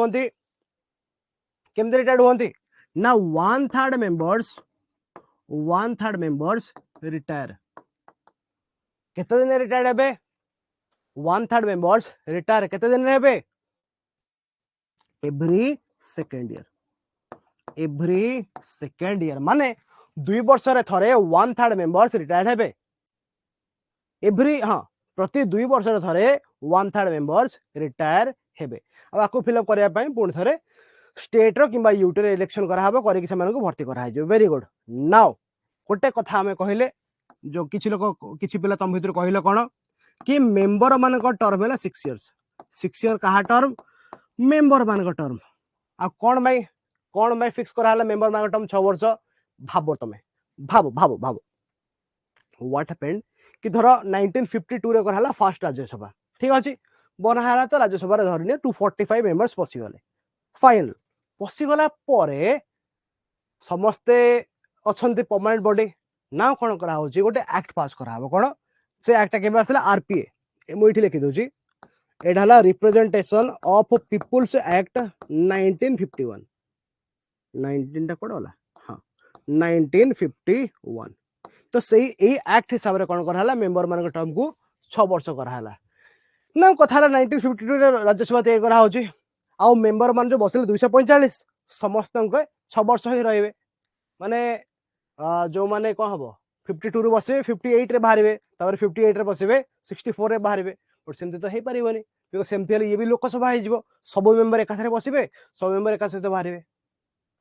Speaker 1: होंती ना 1/3 मेंबर्स रिटायर केते दिन रिटायर्ड हेबे 1/3 मेंबर्स रिटायर केते दिन हेबे एवरी सेकंड ईयर माने 2 वर्ष रे थरे 1/3 मेंबर्स रिटायर्ड हेबे एवरी हां प्रति 2 वर्ष रे थरे 1/3 मेंबर्स रिटायर हेबे अब आको फिल अप करिया पई पुण थरे स्टेट रो किबा यूटी रे इलेक्शन करा हबो करी कि सेमान को भर्ती करा है जो वेरी गुड नाउ गोटे कथा हमें कहले जो किछि लोक किछि पिला तम भितर कहले कोन कि मेंबर मान को टर्म है 6 इयर्स 6 इयर कहा टर्म मेंबर मान को टर्म आ कोन भाई फिक्स करा हला मेंबर मान को टर्म 6 वर्ष भाबो तमे भाबो व्हाट हैपेंड कि धरो 1952 रे करहला फर्स्ट राज्यसभा ठीक अछि बना हला तो राज्यसभा रे धरने 245 मेंबर्स पसी गले फाइनल पसी गला परे समस्ते अछंती परमानेंट बॉडी ना कोन करा होची गोटे एक्ट पास करा हबो कोन से एक्ट केबे आसला आरपीए मोइठी लिखि दोची एडा हला रिप्रेजेंटेशन ऑफ पीपल्स एक्ट 1951 19 टा कोड होला हां 1951 तो सही ए एक्ट हिसाब रे कोन करहला मेंबर मान के टर्म को 6 वर्ष करहला ना कथा 1952 रे राज्यसभा तय करा होची आउ मेंबर मान जो बसले 245 समस्त 6 वर्ष ही रहिबे माने जो माने कोन हबो 52 रे बसे 58 रे बाहरबे तापर 58 रे बसेबे 64 रे बाहरबे और सेमते तो हे परिबोनी बिकॉज़ सेमते ये भी लोकसभा हे जिवो सब मेंबर एकाथरे बसिबे सब मेंबर एका सहित बाहरबे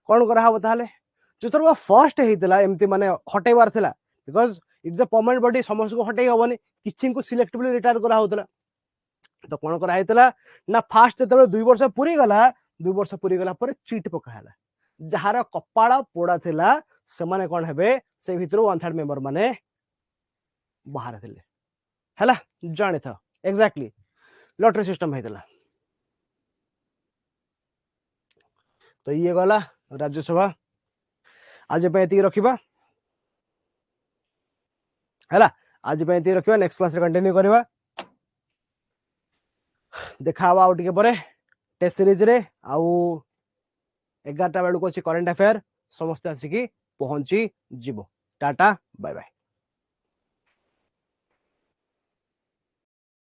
Speaker 1: कोन करा हबो ताले जो तर फर्स्ट हेतिला एमती माने हटेबार थिला because it's a permanent body समस्त को हटेई हबोनी किछि को सिलेक्टिवली रिटायर करा होतला तो कोन करा हेतिला ना फास्ट जतबे 2 वर्ष पूरी गला पर चीट पका हला जहार कपाळ पोड़ा थिला से माने कोन हेबे से भितर 1/3 मेंबर माने बाहर थिले हला जाने था एग्जैक्टली लॉटरी सिस्टम हेतिला तो ये गला राज्यसभा आज पे एती रखिबा हला आज पे एती रखिबा नेक्स्ट क्लास रे कंटिन्यू करबा देखा आउ टिके परे टेस्ट सीरीज रे आउ 11टा बेलू को करंट अफेयर समस्त आसिकी पहुंची जीवो टाटा बाय बाय।